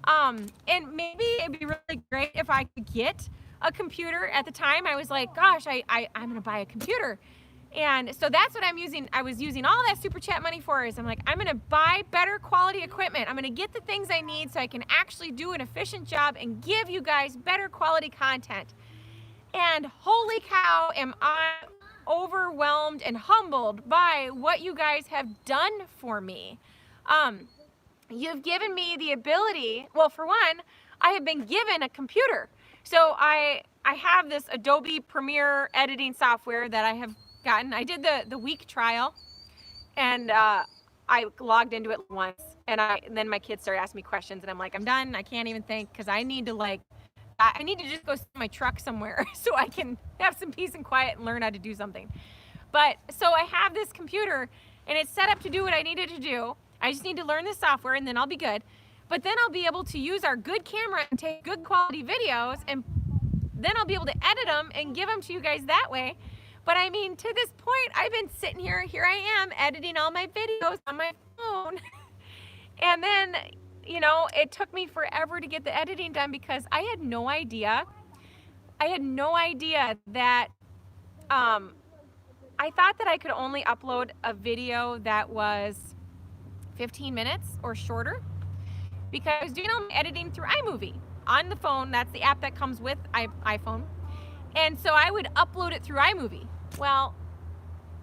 And maybe it'd be really great if I could get a computer. At the time I was like, gosh, I'm gonna buy a computer. And so that's what I'm using. I was using all that super chat money for is I'm like, I'm gonna buy better quality equipment. I'm gonna get the things I need so I can actually do an efficient job and give you guys better quality content. And holy cow, am I overwhelmed and humbled by what you guys have done for me. You've given me the ability, well, for one, I have been given a computer. So I have this Adobe Premiere editing software that I have gotten. I did the week trial, and I logged into it once, and then my kids started asking me questions, and I'm like, I'm done. I can't even think, because I need to just go sit in my truck somewhere so I can have some peace and quiet and learn how to do something. But so I have this computer and it's set up to do what I needed to do. I just need to learn the software and then I'll be good. But then I'll be able to use our good camera and take good quality videos, and then I'll be able to edit them and give them to you guys that way. But I mean, to this point, I've been sitting here I am editing all my videos on my phone. And then, you know, it took me forever to get the editing done because I had no idea that, I thought that I could only upload a video that was 15 minutes or shorter, because I was doing all my editing through iMovie on the phone. That's the app that comes with iPhone. And so I would upload it through iMovie. Well,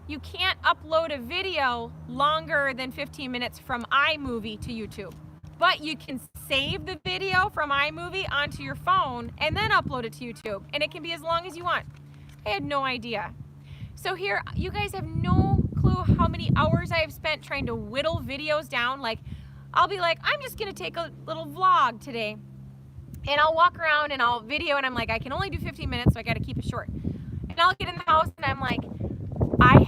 you can't upload a video longer than 15 minutes from iMovie to YouTube. But you can save the video from iMovie onto your phone and then upload it to YouTube. And it can be as long as you want. I had no idea. So here, you guys have no clue how many hours I have spent trying to whittle videos down. Like, I'll be like, I'm just gonna take a little vlog today. And I'll walk around and I'll video, and I'm like, I can only do 15 minutes, so I gotta keep it short. And I'll get in the house and I'm like, I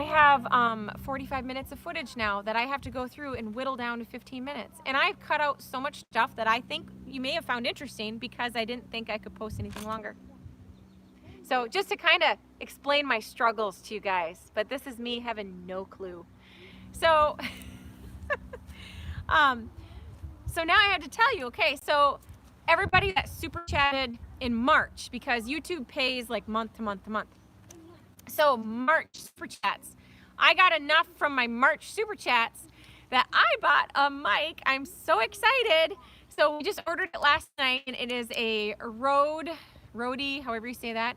have 45 minutes of footage now that I have to go through and whittle down to 15 minutes. And I've cut out so much stuff that I think you may have found interesting because I didn't think I could post anything longer. So just to kind of explain my struggles to you guys, but this is me having no clue. So, so now I have to tell you, okay, so everybody that super chatted in March, because YouTube pays like month to month to month. So March super chats, I got enough from my March super chats that I bought a mic. I'm so excited. So we just ordered it last night, and it is a Rode, however you say that,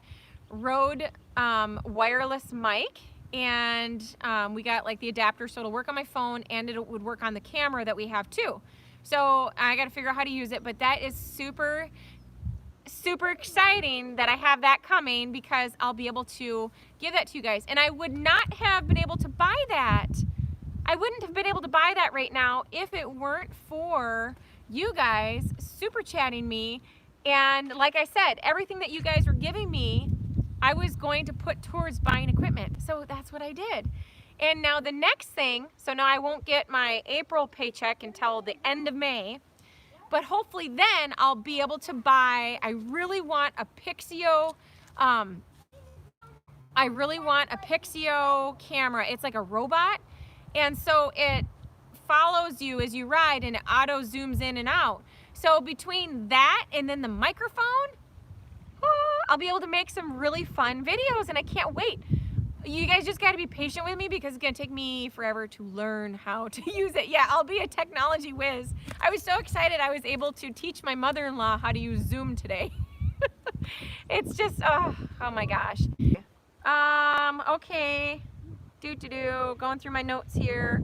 Rode wireless mic. And we got like the adapter so it'll work on my phone and it would work on the camera that we have too. So I got to figure out how to use it, but that is super exciting that I have that coming, because I'll be able to give that to you guys. And I would not have been able to buy that. I wouldn't have been able to buy that right now if it weren't for you guys super chatting me. And like I said, everything that you guys were giving me, I was going to put towards buying equipment. So that's what I did. And now the next thing, so now I won't get my April paycheck until the end of May, but hopefully then I'll be able to buy, I really want a Pixio camera. It's like a robot. And so it follows you as you ride and it auto zooms in and out. So between that and then the microphone, I'll be able to make some really fun videos, and I can't wait. You guys just got to be patient with me because it's going to take me forever to learn how to use it. Yeah, I'll be a technology whiz. I was so excited I was able to teach my mother-in-law how to use Zoom today. It's just, oh my gosh. Okay. Going through my notes here.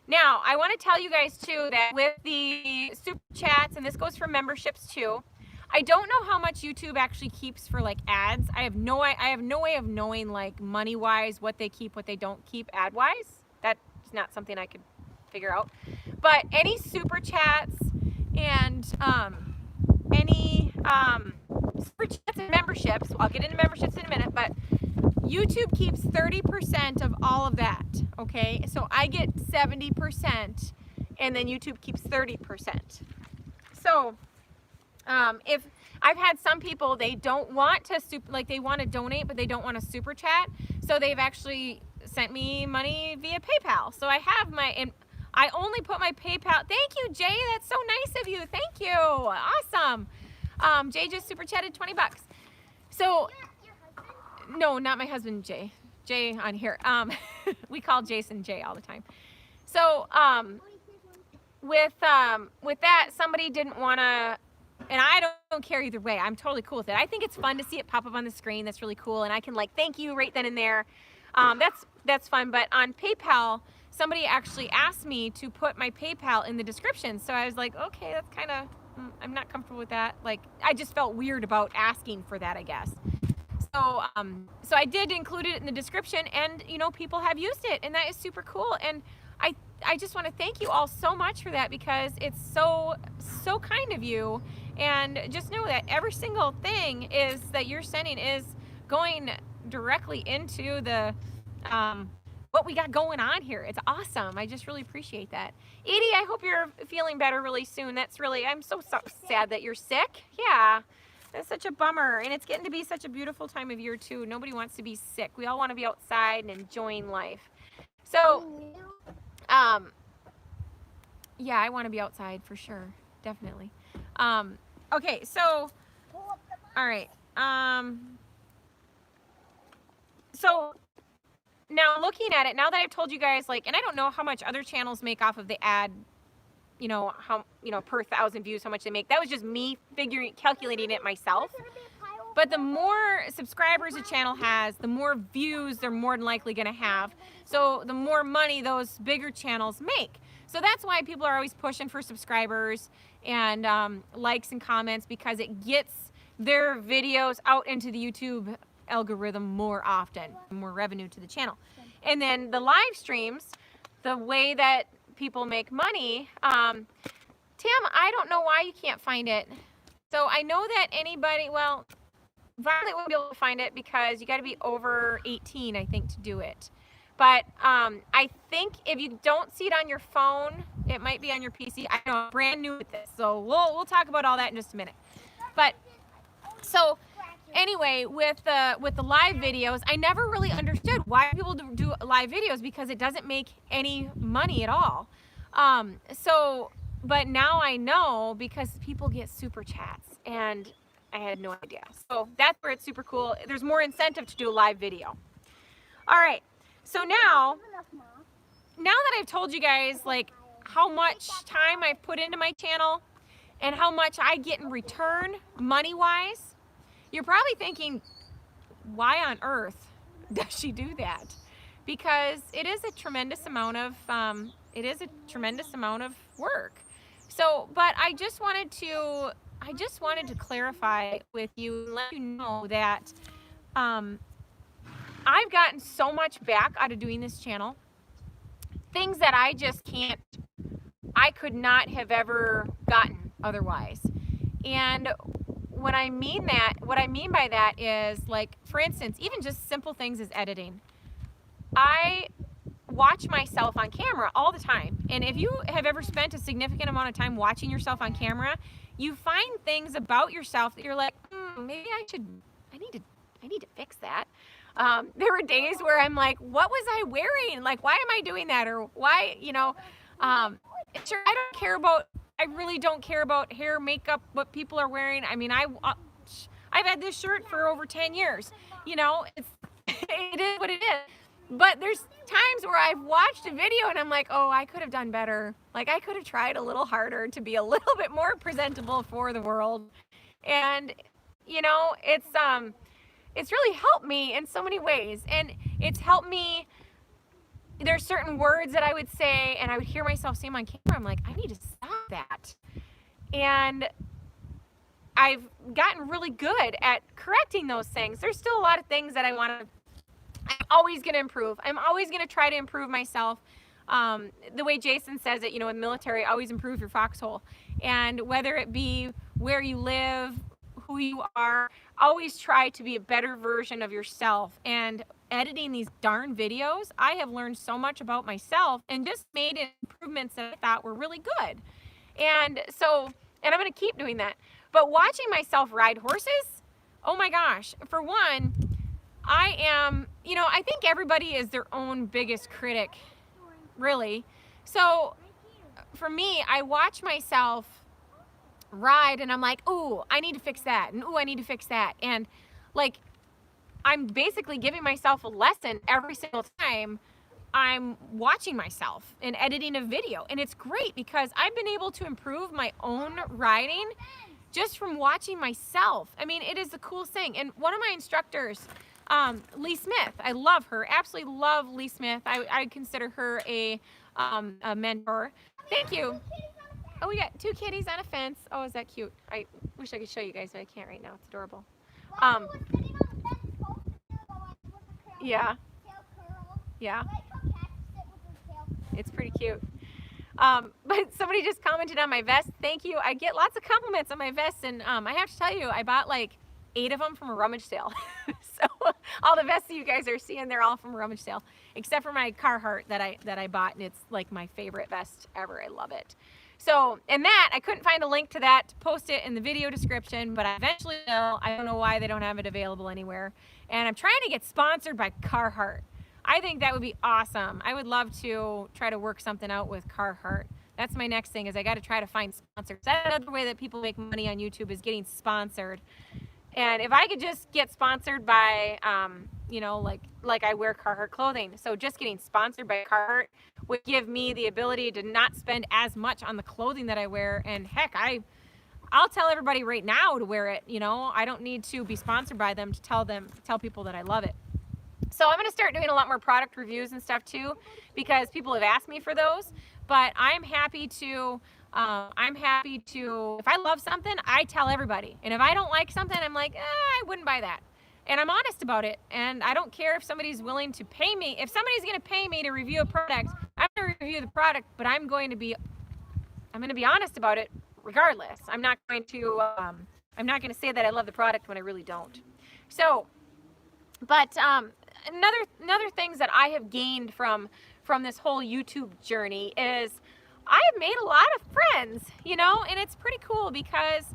Now, I want to tell you guys too that with the super chats, and this goes for memberships too, I don't know how much YouTube actually keeps for like ads. I have no way of knowing like money wise what they keep, what they don't keep ad wise. That's not something I could figure out. But any super chats and any super chats and memberships, I'll get into memberships in a minute, but YouTube keeps 30% of all of that, okay? So I get 70% and then YouTube keeps 30%. So if I've had some people, they don't want to they want to donate, but they don't want to super chat. So they've actually sent me money via PayPal. So I have and I only put my PayPal. Thank you, Jay. That's so nice of you. Thank you. Awesome. Jay just super chatted 20 bucks. So, no, not my husband, Jay. Jay on here. We call Jason Jay all the time. So, with that, somebody didn't want to, and I don't care either way. I'm totally cool with it. I think it's fun to see it pop up on the screen. That's really cool, and I can like thank you right then and there. That's fun. But on PayPal, somebody actually asked me to put my PayPal in the description. So I was like, okay, that's kind of, I'm not comfortable with that. Like, I just felt weird about asking for that, I guess. So, so I did include it in the description, and you know, people have used it, and that is super cool. And I just want to thank you all so much for that, because it's so kind of you. And just know that every single thing is that you're sending is going directly into the what we got going on here. It's awesome. I just really appreciate that. Edie, I hope you're feeling better really soon. That's really, I'm so sad that you're sick. Yeah, that's such a bummer. And it's getting to be such a beautiful time of year too. Nobody wants to be sick. We all want to be outside and enjoying life. So, yeah, I want to be outside for sure. Definitely. Okay, so, all right. So now looking at it, now that I've told you guys, like, and I don't know how much other channels make off of the ad, you know, how, you know, per 1,000 views, how much they make. That was just me calculating it myself. But the more subscribers a channel has, the more views they're more than likely going to have. So the more money those bigger channels make. So that's why people are always pushing for subscribers and likes and comments, because it gets their videos out into the YouTube algorithm more often, more revenue to the channel. And then the live streams, the way that people make money, Tim, I don't know why you can't find it. So I know that anybody, well, Violet won't be able to find it because you got to be over 18, I think, to do it. But I think if you don't see it on your phone, it might be on your PC. I know, I'm brand new with this, so we'll talk about all that in just a minute. But so anyway, with the live videos, I never really understood why people do live videos, because it doesn't make any money at all. But now I know, because people get super chats, and I had no idea. So that's where it's super cool. There's more incentive to do a live video. All right. So now that I've told you guys like how much time I've put into my channel and how much I get in return money-wise, you're probably thinking, why on earth does she do that? Because it is a tremendous amount of work. So, but I just wanted to clarify with you and let you know that I've gotten so much back out of doing this channel. Things that I could not have ever gotten otherwise. And what I mean by that is, like, for instance, even just simple things as editing. I watch myself on camera all the time. And if you have ever spent a significant amount of time watching yourself on camera, you find things about yourself that you're like, maybe I need to fix that. There were days where I'm like, what was I wearing? Like, why am I doing that? Or why, you know, sure, I really don't care about hair, makeup, what people are wearing. I mean, I've had this shirt for over 10 years, you know, it is what it is. But there's times where I've watched a video and I'm like, oh, I could have done better. Like, I could have tried a little harder to be a little bit more presentable for the world. And, you know, it's really helped me in so many ways. And it's helped me there's certain words that I would say and I would hear myself say them on camera. I'm like, I need to stop that. And I've gotten really good at correcting those things. There's still a lot of things that I'm always going to improve. I'm always going to try to improve myself. The way Jason says it, you know, in military, always improve your foxhole. And whether it be where you live, who you are, always try to be a better version of yourself. And editing these darn videos, I have learned so much about myself and just made improvements that I thought were really good. And so, and I'm going to keep doing that. But watching myself ride horses, oh my gosh, for one, I am, you know, I think everybody is their own biggest critic, really. So for me, I watch myself ride and I'm like, ooh, I need to fix that. And ooh, I need to fix that. And like, I'm basically giving myself a lesson every single time I'm watching myself and editing a video. And it's great because I've been able to improve my own riding just from watching myself. I mean, it is the coolest thing. And one of my instructors, Lee Smith, I love her, absolutely love Lee Smith. I consider her a mentor. Thank you. Oh, we got 2 kitties on a fence. Oh, is that cute? I wish I could show you guys, but I can't right now. It's adorable. Yeah. Yeah. It's pretty cute. But somebody just commented on my vest. Thank you. I get lots of compliments on my vest, and I have to tell you, I bought like 8 of them from a rummage sale. So all the vests that you guys are seeing, they're all from a rummage sale, except for my Carhartt that I bought, and it's like my favorite vest ever. I love it. So, and that, I couldn't find a link to that to post it in the video description, but I eventually will. I don't know why they don't have it available anywhere. And I'm trying to get sponsored by Carhartt. I think that would be awesome. I would love to try to work something out with Carhartt. That's my next thing, is I got to try to find sponsors. That's another way that people make money on YouTube, is getting sponsored. And if I could just get sponsored by, you know, like I wear Carhartt clothing. So just getting sponsored by Carhartt would give me the ability to not spend as much on the clothing that I wear. And heck, I'll tell everybody right now to wear it. You know, I don't need to be sponsored by them to tell people that I love it. So I'm going to start doing a lot more product reviews and stuff too, because people have asked me for those. But I'm happy to, if I love something, I tell everybody. And if I don't like something, I'm like, I wouldn't buy that. And I'm honest about it. And I don't care if somebody's willing to pay me. If somebody's going to pay me to review a product, I'm going to review the product, but I'm going to be honest about it regardless. I'm not going to say that I love the product when I really don't. So, but another things that I have gained from this whole YouTube journey is I have made a lot of friends, you know, and it's pretty cool because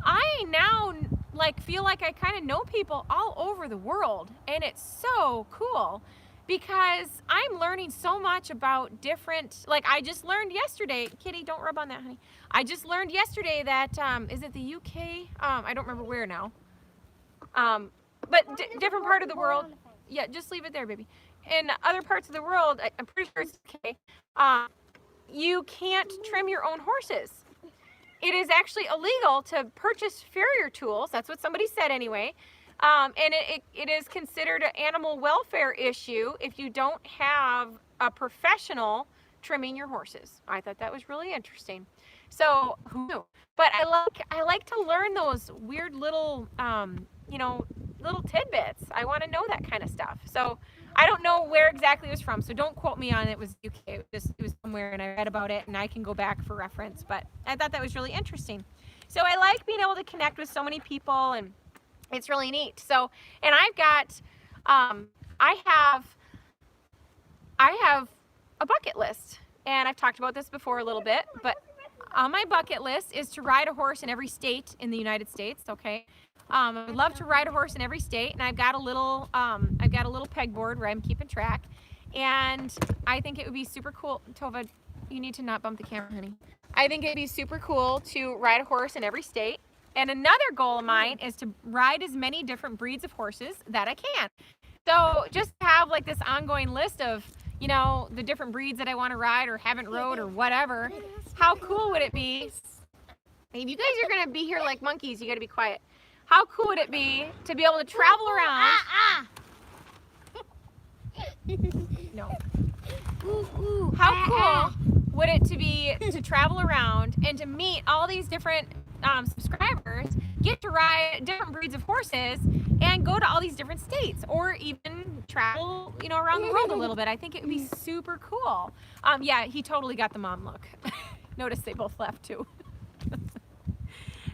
I now like feel like I kind of know people all over the world, and it's so cool because I'm learning so much about different, like I just learned yesterday, Kitty, don't rub on that, honey. I just learned yesterday that, is it the UK? I don't remember where now. But different part of the world. Yeah, just leave it there, baby. In other parts of the world, I'm pretty sure it's okay, you can't trim your own horses. It is actually illegal to purchase farrier tools. That's what somebody said anyway. And it is considered an animal welfare issue if you don't have a professional trimming your horses. I thought that was really interesting. So who knew? But I like to learn those weird little, you know, little tidbits. I want to know that kind of stuff. So I don't know where exactly it was from, so don't quote me on it was UK. It was somewhere, and I read about it, and I can go back for reference. But I thought that was really interesting. So I like being able to connect with so many people, and it's really neat. So, and I've got, I have a bucket list, and I've talked about this before a little bit, but on my bucket list is to ride a horse in every state in the United States. Okay. I would love to ride a horse in every state, and I've got a little pegboard where I'm keeping track, and I think it would be super cool. Tova, you need to not bump the camera, honey. I think it'd be super cool to ride a horse in every state, and another goal of mine is to ride as many different breeds of horses that I can. So just have like this ongoing list of, you know, the different breeds that I want to ride or haven't rode or whatever. How cool would it be? If you guys are going to be here like monkeys, you got to be quiet. How cool would it be to be able to travel around? No. How cool would it to be to travel around and to meet all these different subscribers, get to ride different breeds of horses, and go to all these different states, or even travel, you know, around the world a little bit. I think it would be super cool. Yeah, he totally got the mom look. Notice they both left too.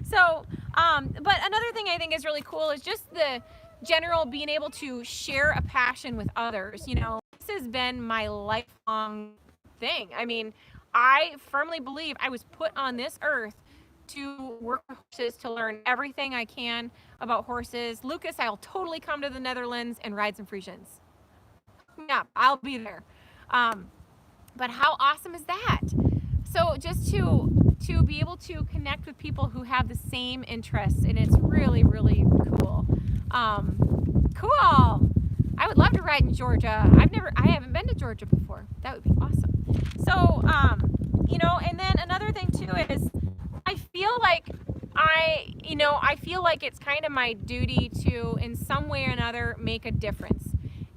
So, but another thing I think is really cool is just the general being able to share a passion with others. You know, this has been my lifelong thing. I mean, I firmly believe I was put on this earth to work with horses, to learn everything I can about horses. Lucas, I'll totally come to the Netherlands and ride some Friesians. Yeah, I'll be there. But how awesome is that? So just to be able to connect with people who have the same interests, and it's really, really cool. Cool. I would love to ride in Georgia. I haven't been to Georgia before. That would be awesome. So, you know, and then another thing too is I feel like it's kind of my duty to, in some way or another, make a difference.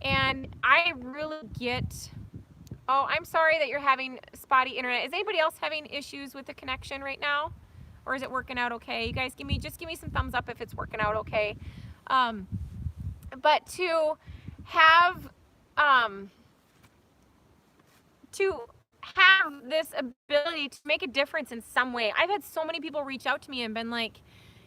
And I really get, oh, I'm sorry that you're having spotty internet. Is anybody else having issues with the connection right now? Or is it working out okay? You guys just give me some thumbs up if it's working out okay. But to have this ability to make a difference in some way. I've had so many people reach out to me and been like,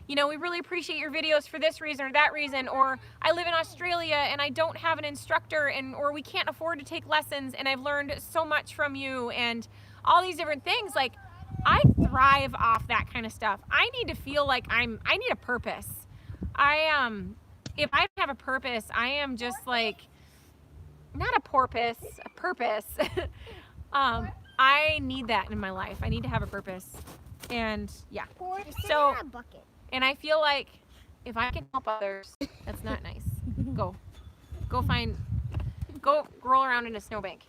you know, we really appreciate your videos for this reason or that reason, or I live in Australia and I don't have an instructor, or we can't afford to take lessons and I've learned so much from you, and all these different things. Like, I thrive off that kind of stuff. I need to feel like I need a purpose. If I have a purpose, I am just like, not a porpoise, a purpose. I need that in my life. I need to have a purpose. And yeah. So, and I feel like if I can help others, that's not nice. Go roll around in a snowbank.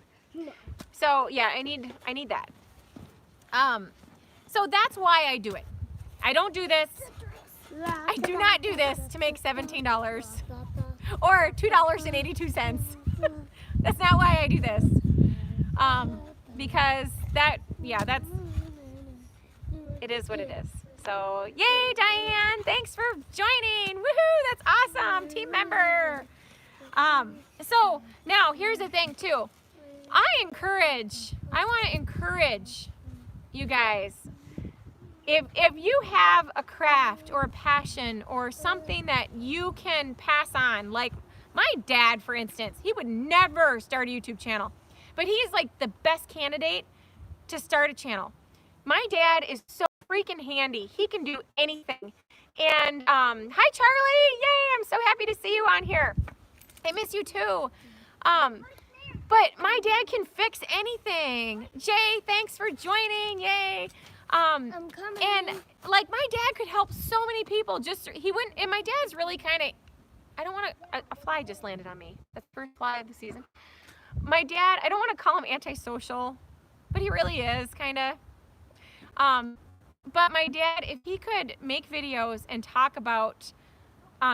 So yeah, I need that. So that's why I do it. I don't do this. I do not do this to make $17 or $2.82. That's not why I do this. Because it is what it is. So, yay, Diane! Thanks for joining. Woohoo! That's awesome, team member. So now here's the thing too. I want to encourage you guys. If you have a craft or a passion or something that you can pass on, like my dad, for instance, he would never start a YouTube channel, but he's like the best candidate to start a channel. My dad is so freaking handy. He can do anything. And hi, Charlie. Yay, I'm so happy to see you on here. I miss you too. But my dad can fix anything. Jay, thanks for joining. Yay. I'm coming. And like my dad could help so many people. And my dad's really kind of, I don't want to, a fly just landed on me. That's the first fly of the season. My dad, I don't want to call him antisocial, but he really is kind of. But my dad, if he could make videos and talk about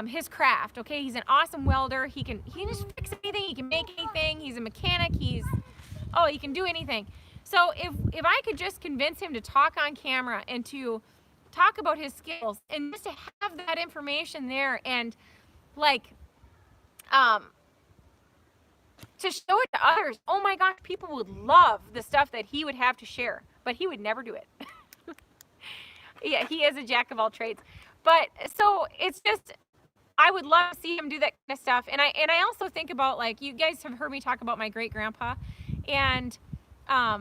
his craft, okay, he's an awesome welder. He can just fix anything. He can make anything. He's a mechanic. He can do anything. So if I could just convince him to talk on camera and to talk about his skills and just to have that information there and like to show it to others, oh my gosh, people would love the stuff that he would have to share, but he would never do it. Yeah, he is a jack of all trades. But so it's just, I would love to see him do that kind of stuff. And I also think about, like, you guys have heard me talk about my great grandpa, and my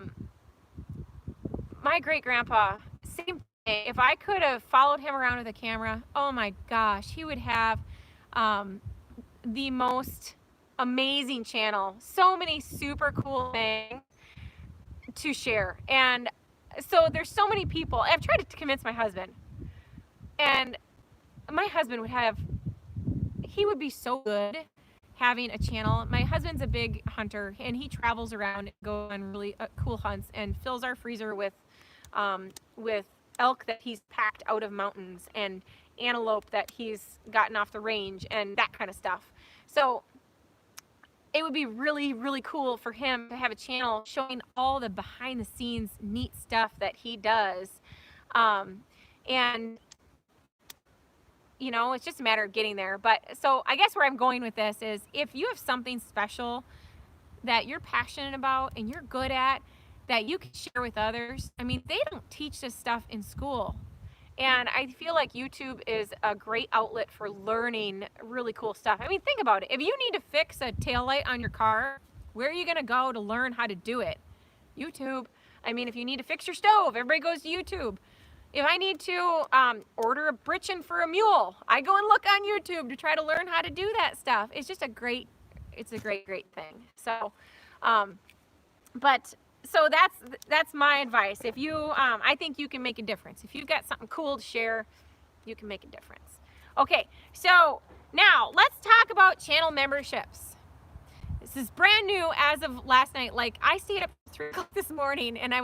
great grandpa, same thing. If I could have followed him around with a camera, oh my gosh, he would have the most amazing channel. So many super cool things to share. And so there's so many people. I've tried to convince my husband, and my husband he would be so good having a channel. My husband's a big hunter, and he travels around and goes on really cool hunts and fills our freezer with elk that he's packed out of mountains and antelope that he's gotten off the range and that kind of stuff. So it would be really, really cool for him to have a channel showing all the behind the scenes neat stuff that he does. And you know, it's just a matter of getting there. But so I guess where I'm going with this is, if you have something special that you're passionate about and you're good at, that you can share with others. I mean, they don't teach this stuff in school. And I feel like YouTube is a great outlet for learning really cool stuff. I mean, think about it. If you need to fix a taillight on your car, where are you going to go to learn how to do it? YouTube. I mean, if you need to fix your stove, everybody goes to YouTube. If I need to order a britchin for a mule, I go and look on YouTube to try to learn how to do that stuff. It's just a great thing. So, so that's my advice. If you, I think you can make a difference. If you've got something cool to share, you can make a difference. Okay, so now let's talk about channel memberships. This is brand new as of last night. Like, I stayed up till 3 o'clock this morning, and I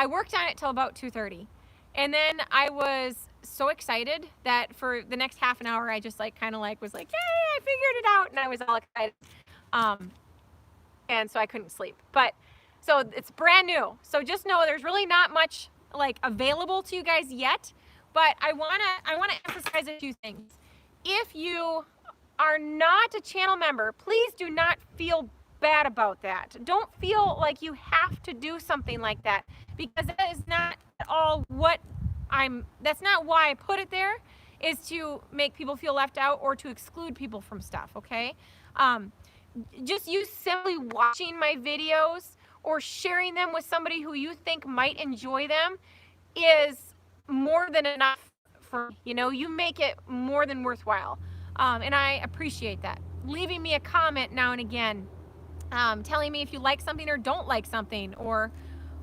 worked on it till about 2:30. And then I was so excited that for the next half an hour, I just like kind of like was like, yay, I figured it out. And I was all excited. And so I couldn't sleep. But so it's brand new. So just know there's really not much like available to you guys yet. But I wanna emphasize a few things. If you are not a channel member, please do not feel bad about that. Don't feel like you have to do something like that, because that is not at all what that's not why I put it there, is to make people feel left out or to exclude people from stuff, okay? Just you simply watching my videos or sharing them with somebody who you think might enjoy them is more than enough for, you know, you make it more than worthwhile. And I appreciate that. Leaving me a comment now and again, telling me if you like something or don't like something or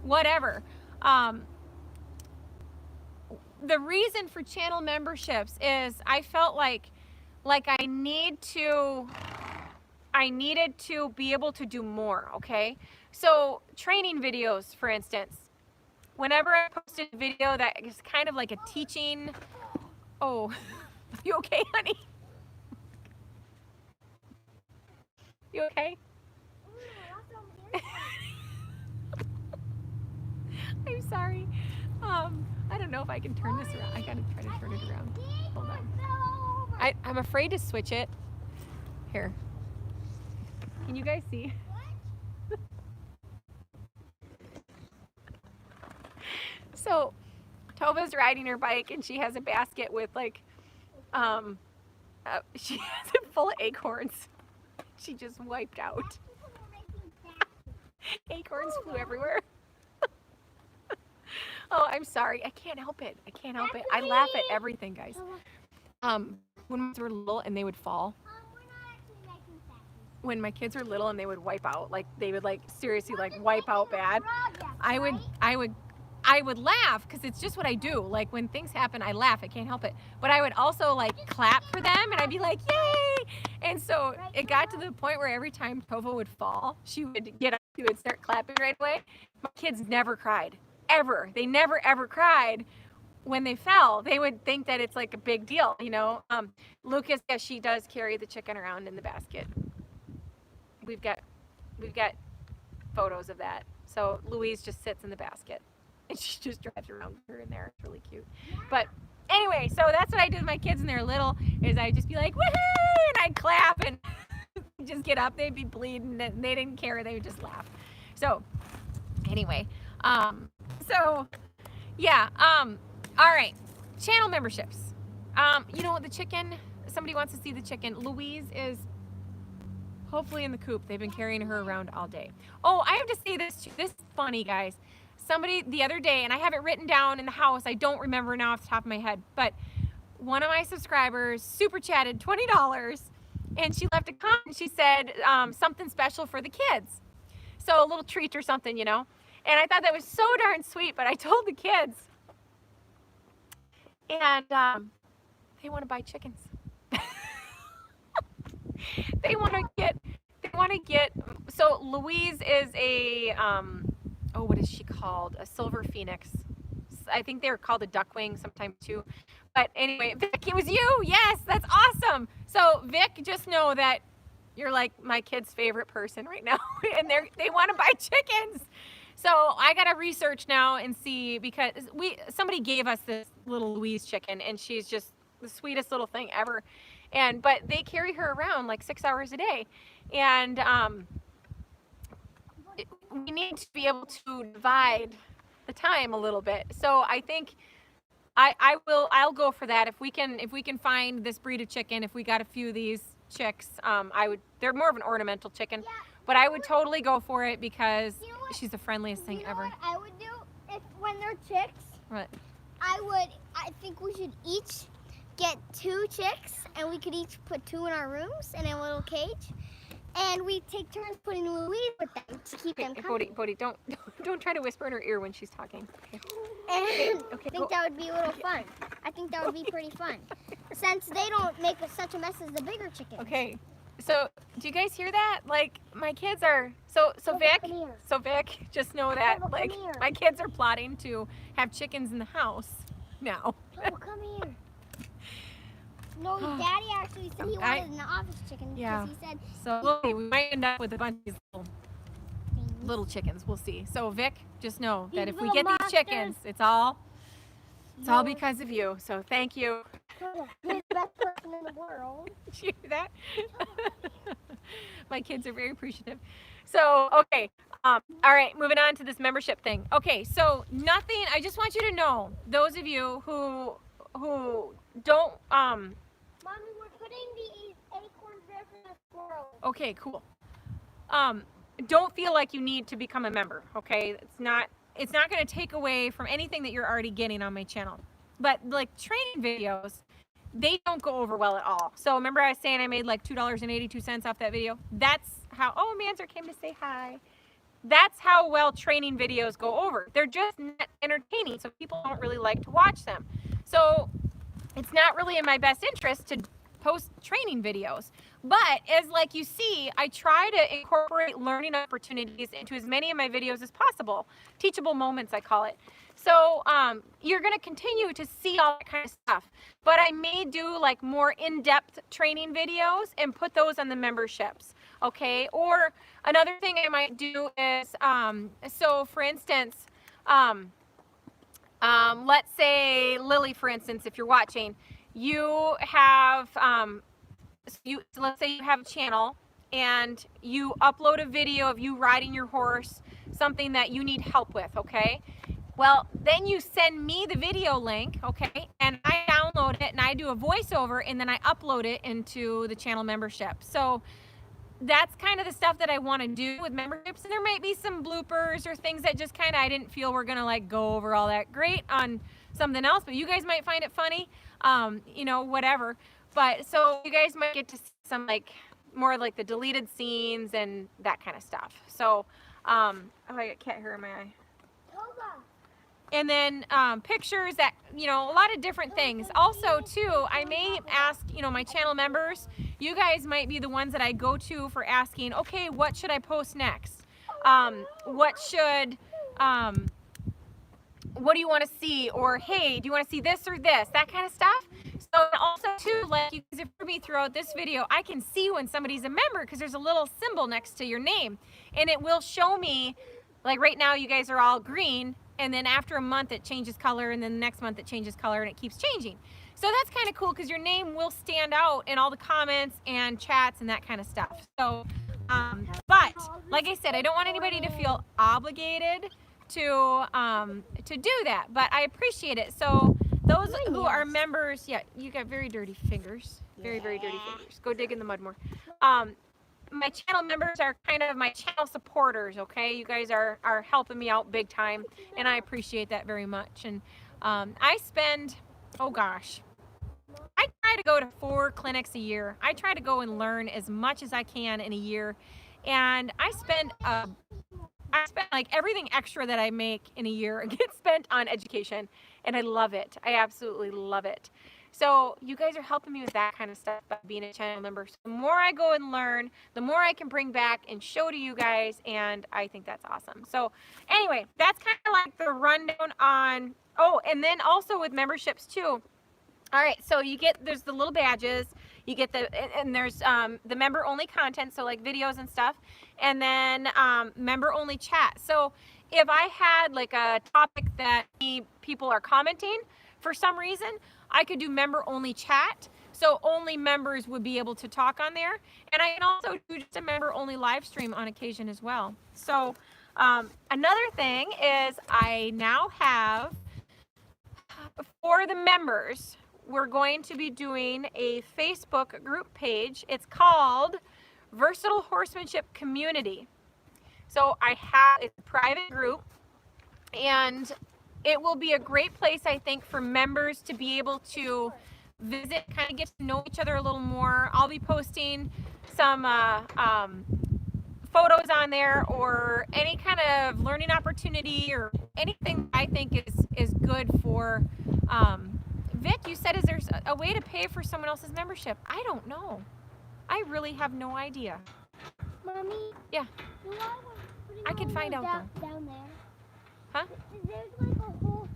whatever. The reason for channel memberships is I felt like I needed to be able to do more, okay? So training videos, for instance, whenever I posted a video that is kind of like a teaching, oh, you okay, honey? You okay? I'm sorry. I don't know if I can turn this around. I gotta try to turn it around. Hold on. I'm afraid to switch it. Here. Can you guys see? So, Tova's riding her bike and she has a basket with like, she has it full of acorns. She just wiped out. Acorns flew everywhere. Oh, I'm sorry. I can't help it. I can't help it. I laugh at everything, guys. When we were little and they would fall. When my kids were little and they would wipe out, like they would like seriously like wipe out bad. I would laugh because it's just what I do. Like when things happen, I laugh. I can't help it. But I would also like clap for them and I'd be like, yay! And so it got to the point where every time Tova would fall, she would get up, she would start clapping right away. My kids never cried. Ever. They never ever cried when they fell. They would think that it's like a big deal, you know. Lucas, yes, she does carry the chicken around in the basket. We've got photos of that. So Louise just sits in the basket and she just drives around her in there. It's really cute. But anyway, so that's what I do with my kids when they're little, is I just be like, woohoo, and I'd clap and just get up. They'd be bleeding and they didn't care. They would just laugh. So anyway, so yeah, all right, channel memberships. You know what, the chicken, somebody wants to see the chicken. Louise is hopefully in the coop. They've been carrying her around all day. Oh, I have to say this too. This is funny, guys. Somebody the other day, and I have it written down in the house, I don't remember now off the top of my head, but one of my subscribers super chatted $20 and she left a comment. She said something special for the kids. So a little treat or something, you know. And I thought that was so darn sweet, but I told the kids, and they want to buy chickens. They want to get, so Louise is a, oh, what is she called? A silver phoenix. I think they're called a duckwing sometimes too. But anyway, Vic, it was you. Yes, that's awesome. So Vic, just know that You're like my kid's favorite person right now, and they want to buy chickens. So I gotta research now and see, because somebody gave us this little Louise chicken, and she's just the sweetest little thing ever. But they carry her around like 6 hours a day, and we need to be able to divide the time a little bit. So I think I'll go for that if we can find this breed of chicken. If we got a few of these chicks, they're more of an ornamental chicken, but I would totally go for it because she's the friendliest thing ever. What I would do when they're chicks? What? I think we should each get 2 chicks, and we could each put 2 in our rooms in a little cage, and we take turns putting Louise with them to keep them company. Bodhi, don't try to whisper in her ear when she's talking. Okay. And Okay, I think that would be a little fun. I think that would be pretty fun, since they don't make such a mess as the bigger chickens. Okay. So, do you guys hear that? Like, my kids are so Vic, just know that like my kids are plotting to have chickens in the house now. Oh, come here. No, Daddy actually said he wanted an office chicken because he said. So we'll see. We might end up with a bunch of these little chickens. We'll see. So Vic, just know that if we get these chickens, it's all because of you. So thank you. You're the best person in the world. Did you hear that? My kids are very appreciative. So, okay. All right, moving on to this membership thing. Okay, so nothing, I just want you to know, those of you who don't, Mommy, we're putting the acorns there for the squirrels. Okay, cool. Don't feel like you need to become a member, okay? It's not going to take away from anything that you're already getting on my channel. But like training videos, they don't go over well at all. So remember I was saying I made like $2.82 off that video? That's how, oh, Manzer came to say hi. That's how well training videos go over. They're just not entertaining, so people don't really like to watch them. So it's not really in my best interest to post training videos. But as like you see, I try to incorporate learning opportunities into as many of my videos as possible. Teachable moments, I call it. So you're going to continue to see all that kind of stuff. But I may do like more in-depth training videos and put those on the memberships. Okay? Or another thing I might do is, so for instance, let's say Lily, for instance, if you're watching, you have, so let's say you have a channel and you upload a video of you riding your horse, something that you need help with, okay? Well, then you send me the video link, okay? And I download it and I do a voiceover and then I upload it into the channel membership. So that's kind of the stuff that I want to do with memberships. And there might be some bloopers or things that just kind of I didn't feel were going to like go over all that great on something else, but you guys might find it funny, you know, whatever. But so you guys might get to see some like more like the deleted scenes and that kind of stuff. So, oh, I got cat hair in my eye. And then pictures that, you know, a lot of different things. Also, too, I may ask, you know, my channel members, you guys might be the ones that I go to for asking, okay, what should I post next? What do you want to see? Or, hey, do you want to see this or this? That kind of stuff. So also, too, like you guys have heard me throughout this video, I can see when somebody's a member because there's a little symbol next to your name. And it will show me, like right now you guys are all green, and then after a month it changes color, and then the next month it changes color, and it keeps changing. So that's kind of cool because your name will stand out in all the comments and chats and that kind of stuff. So, but like I said, I don't want anybody to feel obligated to do that, but I appreciate it. So those who are members, yeah, you got very dirty fingers, very dirty fingers. Go dig in the mud more. My channel members are kind of my channel supporters, okay? You guys are helping me out big time, and I appreciate that very much. And I spend, oh gosh, I try to go to 4 clinics a year. I try to go and learn as much as I can in a year, and I spend like everything extra that I make in a year gets spent on education, and I love it. I absolutely love it. So you guys are helping me with that kind of stuff by being a channel member. So the more I go and learn, the more I can bring back and show to you guys, and I think that's awesome. So anyway, that's kind of like the rundown on, oh, and then also with memberships too. All right, so you get, there's the little badges. You get and there's the member only content, so like videos and stuff, and then member only chat. So if I had like a topic that people are commenting for some reason, I could do member only chat. So only members would be able to talk on there. And I can also do just a member only live stream on occasion as well. So another thing is I now have, for the members, we're going to be doing a Facebook group page. It's called Versatile Horsemanship Community. So it's a private group, and it will be a great place, I think, for members to be able to visit, kind of get to know each other a little more. I'll be posting some photos on there, or any kind of learning opportunity, or anything I think is good for. Vic, you said, is there a way to pay for someone else's membership? I don't know. I really have no idea. Mommy? Yeah. I can find out down there. Huh? There's like a whole,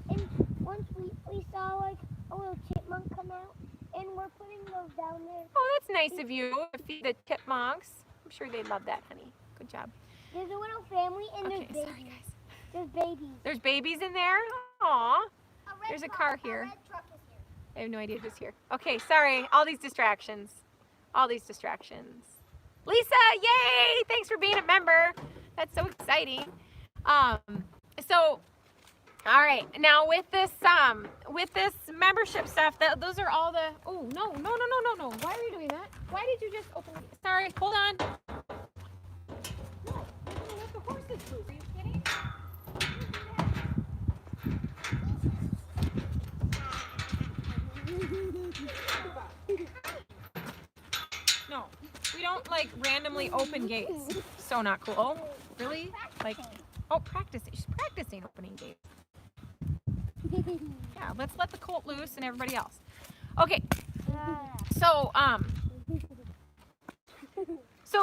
and once we saw like a little chipmunk come out, and we're putting those down there. Oh, that's nice of you to feed the chipmunks. I'm sure they'd love that, honey. Good job. There's a little family, and Okay, there's babies. sorry, guys. There's babies. There's babies in there? Aw. There's a car here. A red truck is here. I have no idea who's here. Okay, sorry. All these distractions. All these distractions. Lisa, yay! Thanks for being a member. That's so exciting. So, all right. Now with this membership stuff, those are all the. Oh no! Why are you doing that? Why did you just open? Sorry. Hold on. No, you're gonna let the horses poop. Are you kidding? No, we don't like randomly open gates. So not cool. Oh, really? Like, oh, practice. She's practicing opening gates. Yeah, let's let the colt loose and everybody else. Okay. So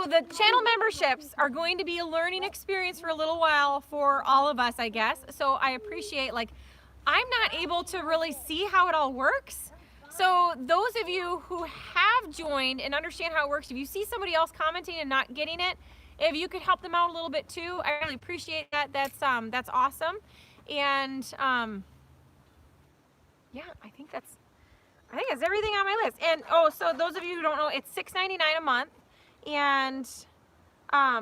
the channel memberships are going to be a learning experience for a little while for all of us, I guess. So I appreciate, like, I'm not able to really see how it all works. So those of you who have joined and understand how it works, if you see somebody else commenting and not getting it, if you could help them out a little bit too, I really appreciate that. That's awesome. And yeah, I think that's everything on my list. And oh, so those of you who don't know, it's $6.99 a month. And yeah,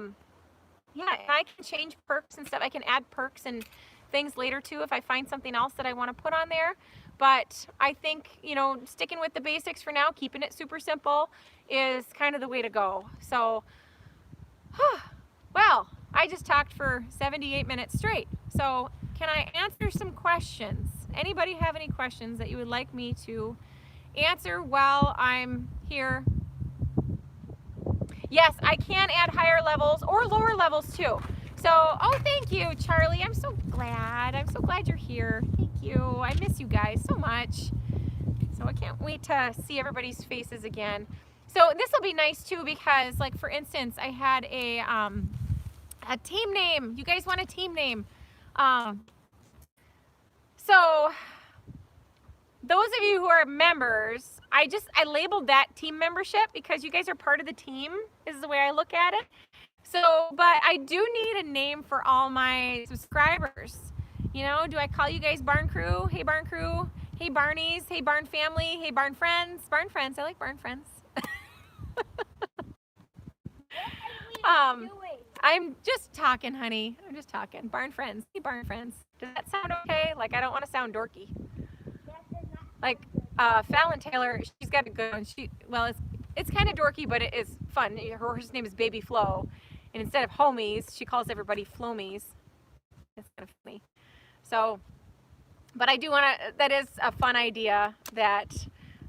and I can change perks and stuff. I can add perks and things later too if I find something else that I want to put on there. But I think, you know, sticking with the basics for now, keeping it super simple, is kind of the way to go. So, well, I just talked for 78 minutes straight. So can I answer some questions? Anybody have any questions that you would like me to answer while I'm here? Yes, I can add higher levels or lower levels too. So, oh, thank you, Charlie. I'm so glad. I'm so glad you're here. Thank you. I miss you guys so much. So I can't wait to see everybody's faces again. So this will be nice too, because, like, for instance, I had a team name. You guys want a team name? So those of you who are members, I labeled that team membership because you guys are part of the team, is the way I look at it. So, but I do need a name for all my subscribers. You know, do I call you guys Barn Crew? Hey, Barn Crew. Hey, Barnies. Hey, Barn Family. Hey, Barn Friends. Barn Friends. I like Barn Friends. I'm just talking, honey. I'm just talking. Barn Friends. Hey, Barn Friends. Does that sound okay? Like, I don't want to sound dorky. Like, Fallon Taylor, she's got a good one. Well, it's kind of dorky, but it is fun. Her horse's name is Baby Flo. And instead of homies, she calls everybody Flomies. That's kind of funny. So, but I do want to, that is a fun idea that,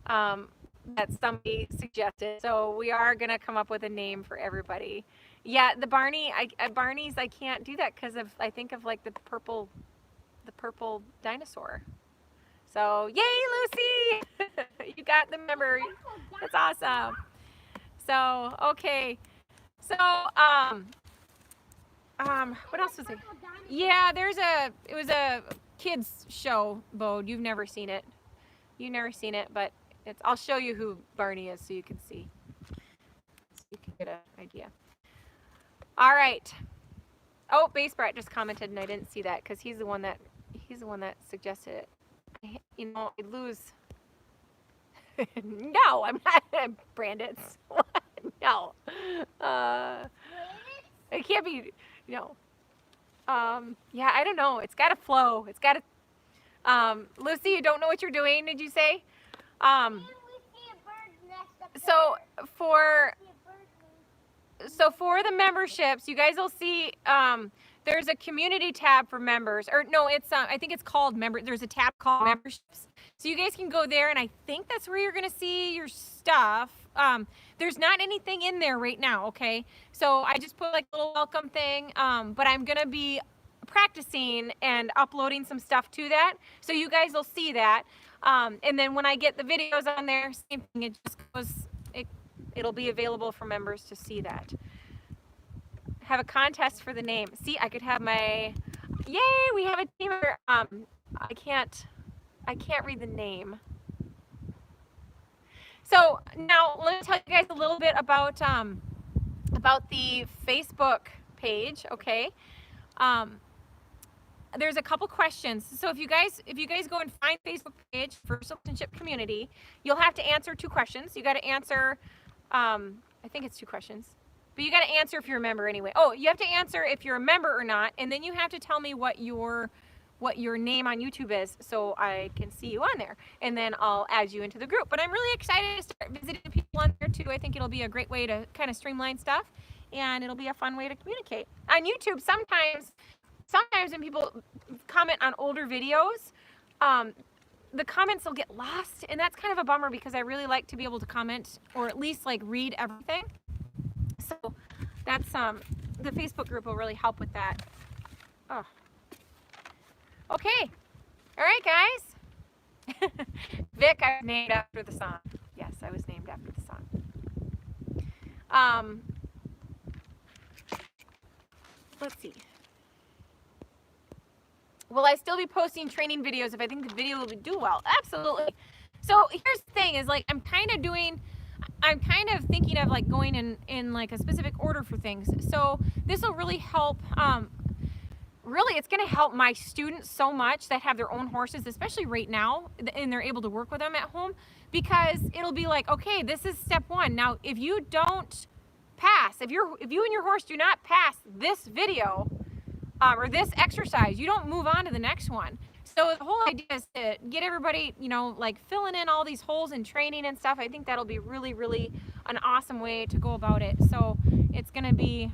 that somebody suggested. So we are going to come up with a name for everybody. Yeah, the Barneys, I can't do that because of, I think of like the purple dinosaur. So, yay, Lucy! You got the member. That's awesome. So, okay. So, what else was it? Yeah, it was a kids show, Bode. You've never seen it. You've never seen it, but I'll show you who Barney is so you can see. So you can get an idea. All right. Oh, Base Brat just commented and I didn't see that because he's the one that suggested it. You know, I lose. No, I'm not Brandon. No. It can't be, no. Yeah, I don't know. It's got to flow. It's got to. Lucy, you don't know what you're doing, did you say? So for the memberships, you guys will see there's a community tab for members. Or no, it's I think it's called member. There's a tab called memberships. So you guys can go there, and I think that's where you're gonna see your stuff. There's not anything in there right now, okay? So I just put like a little welcome thing, but I'm gonna be practicing and uploading some stuff to that. So you guys will see that. And then when I get the videos on there, same thing, it just goes, it'll be available for members to see that. Have a contest for the name. See, I could have my, yay, we have a team. I can't read the name. So now let me tell you guys a little bit about the Facebook page, okay? There's a couple questions. So if you guys go and find Facebook page for Horsemanship community, you'll have to answer 2 questions. You got to answer, I think it's 2 questions, but you got to answer if you're a member anyway. Oh, you have to answer if you're a member or not, and then you have to tell me what your name on YouTube is so I can see you on there, and then I'll add you into the group. But I'm really excited to start visiting people on there too. I think it'll be a great way to kind of streamline stuff, and it'll be a fun way to communicate. On YouTube, sometimes when people comment on older videos, the comments will get lost, and that's kind of a bummer because I really like to be able to comment or at least like read everything. So that's the Facebook group will really help with that. Oh. Okay. All right, guys. Vic, I was named after the song. Yes, I was named after the song. Let's see. Will I still be posting training videos if I think the video will do well? Absolutely. So here's the thing is like I'm kind of thinking of like going in like a specific order for things. So this will really help. Really, it's going to help my students so much that have their own horses, especially right now, and they're able to work with them at home, because it'll be like, okay, this is step 1. Now, if you don't pass, if you and your horse do not pass this video or this exercise, you don't move on to the next one. So the whole idea is to get everybody, you know, like filling in all these holes in training and stuff. I think that'll be really, really an awesome way to go about it. So it's going to be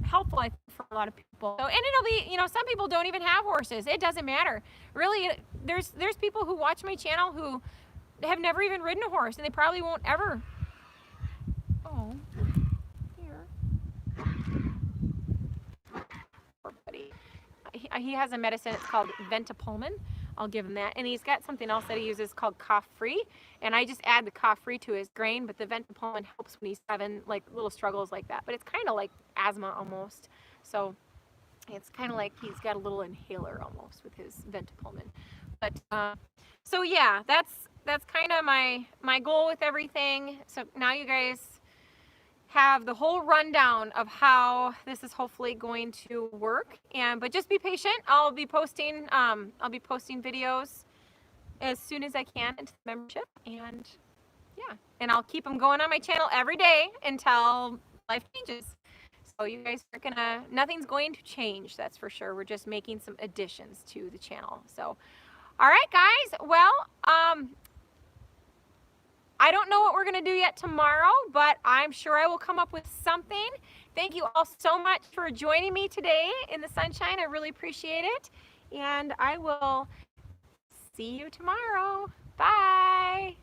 helpful, I think, for a lot of people. So, and it'll be, you know, some people don't even have horses. It doesn't matter. Really, there's people who watch my channel who have never even ridden a horse, and they probably won't ever. Oh, here. Poor buddy. He has a medicine, it's called Ventapulmin. I'll give him that. And he's got something else that he uses called Cough Free. And I just add the Cough Free to his grain, but the Ventapulmin helps when he's having like little struggles like that. But it's kind of like asthma almost. So it's kind of like he's got a little inhaler almost with his Ventapulmin. But so yeah, that's kind of my goal with everything. So now you guys have the whole rundown of how this is hopefully going to work. But just be patient. I'll be posting videos as soon as I can into the membership, and yeah, and I'll keep them going on my channel every day until life changes. So you guys are nothing's going to change, that's for sure. We're just making some additions to the channel. So all right, guys, well, I don't know what we're going to do yet tomorrow, but I'm sure I will come up with something. Thank you all so much for joining me today in the sunshine. I really appreciate it. And I will see you tomorrow. Bye.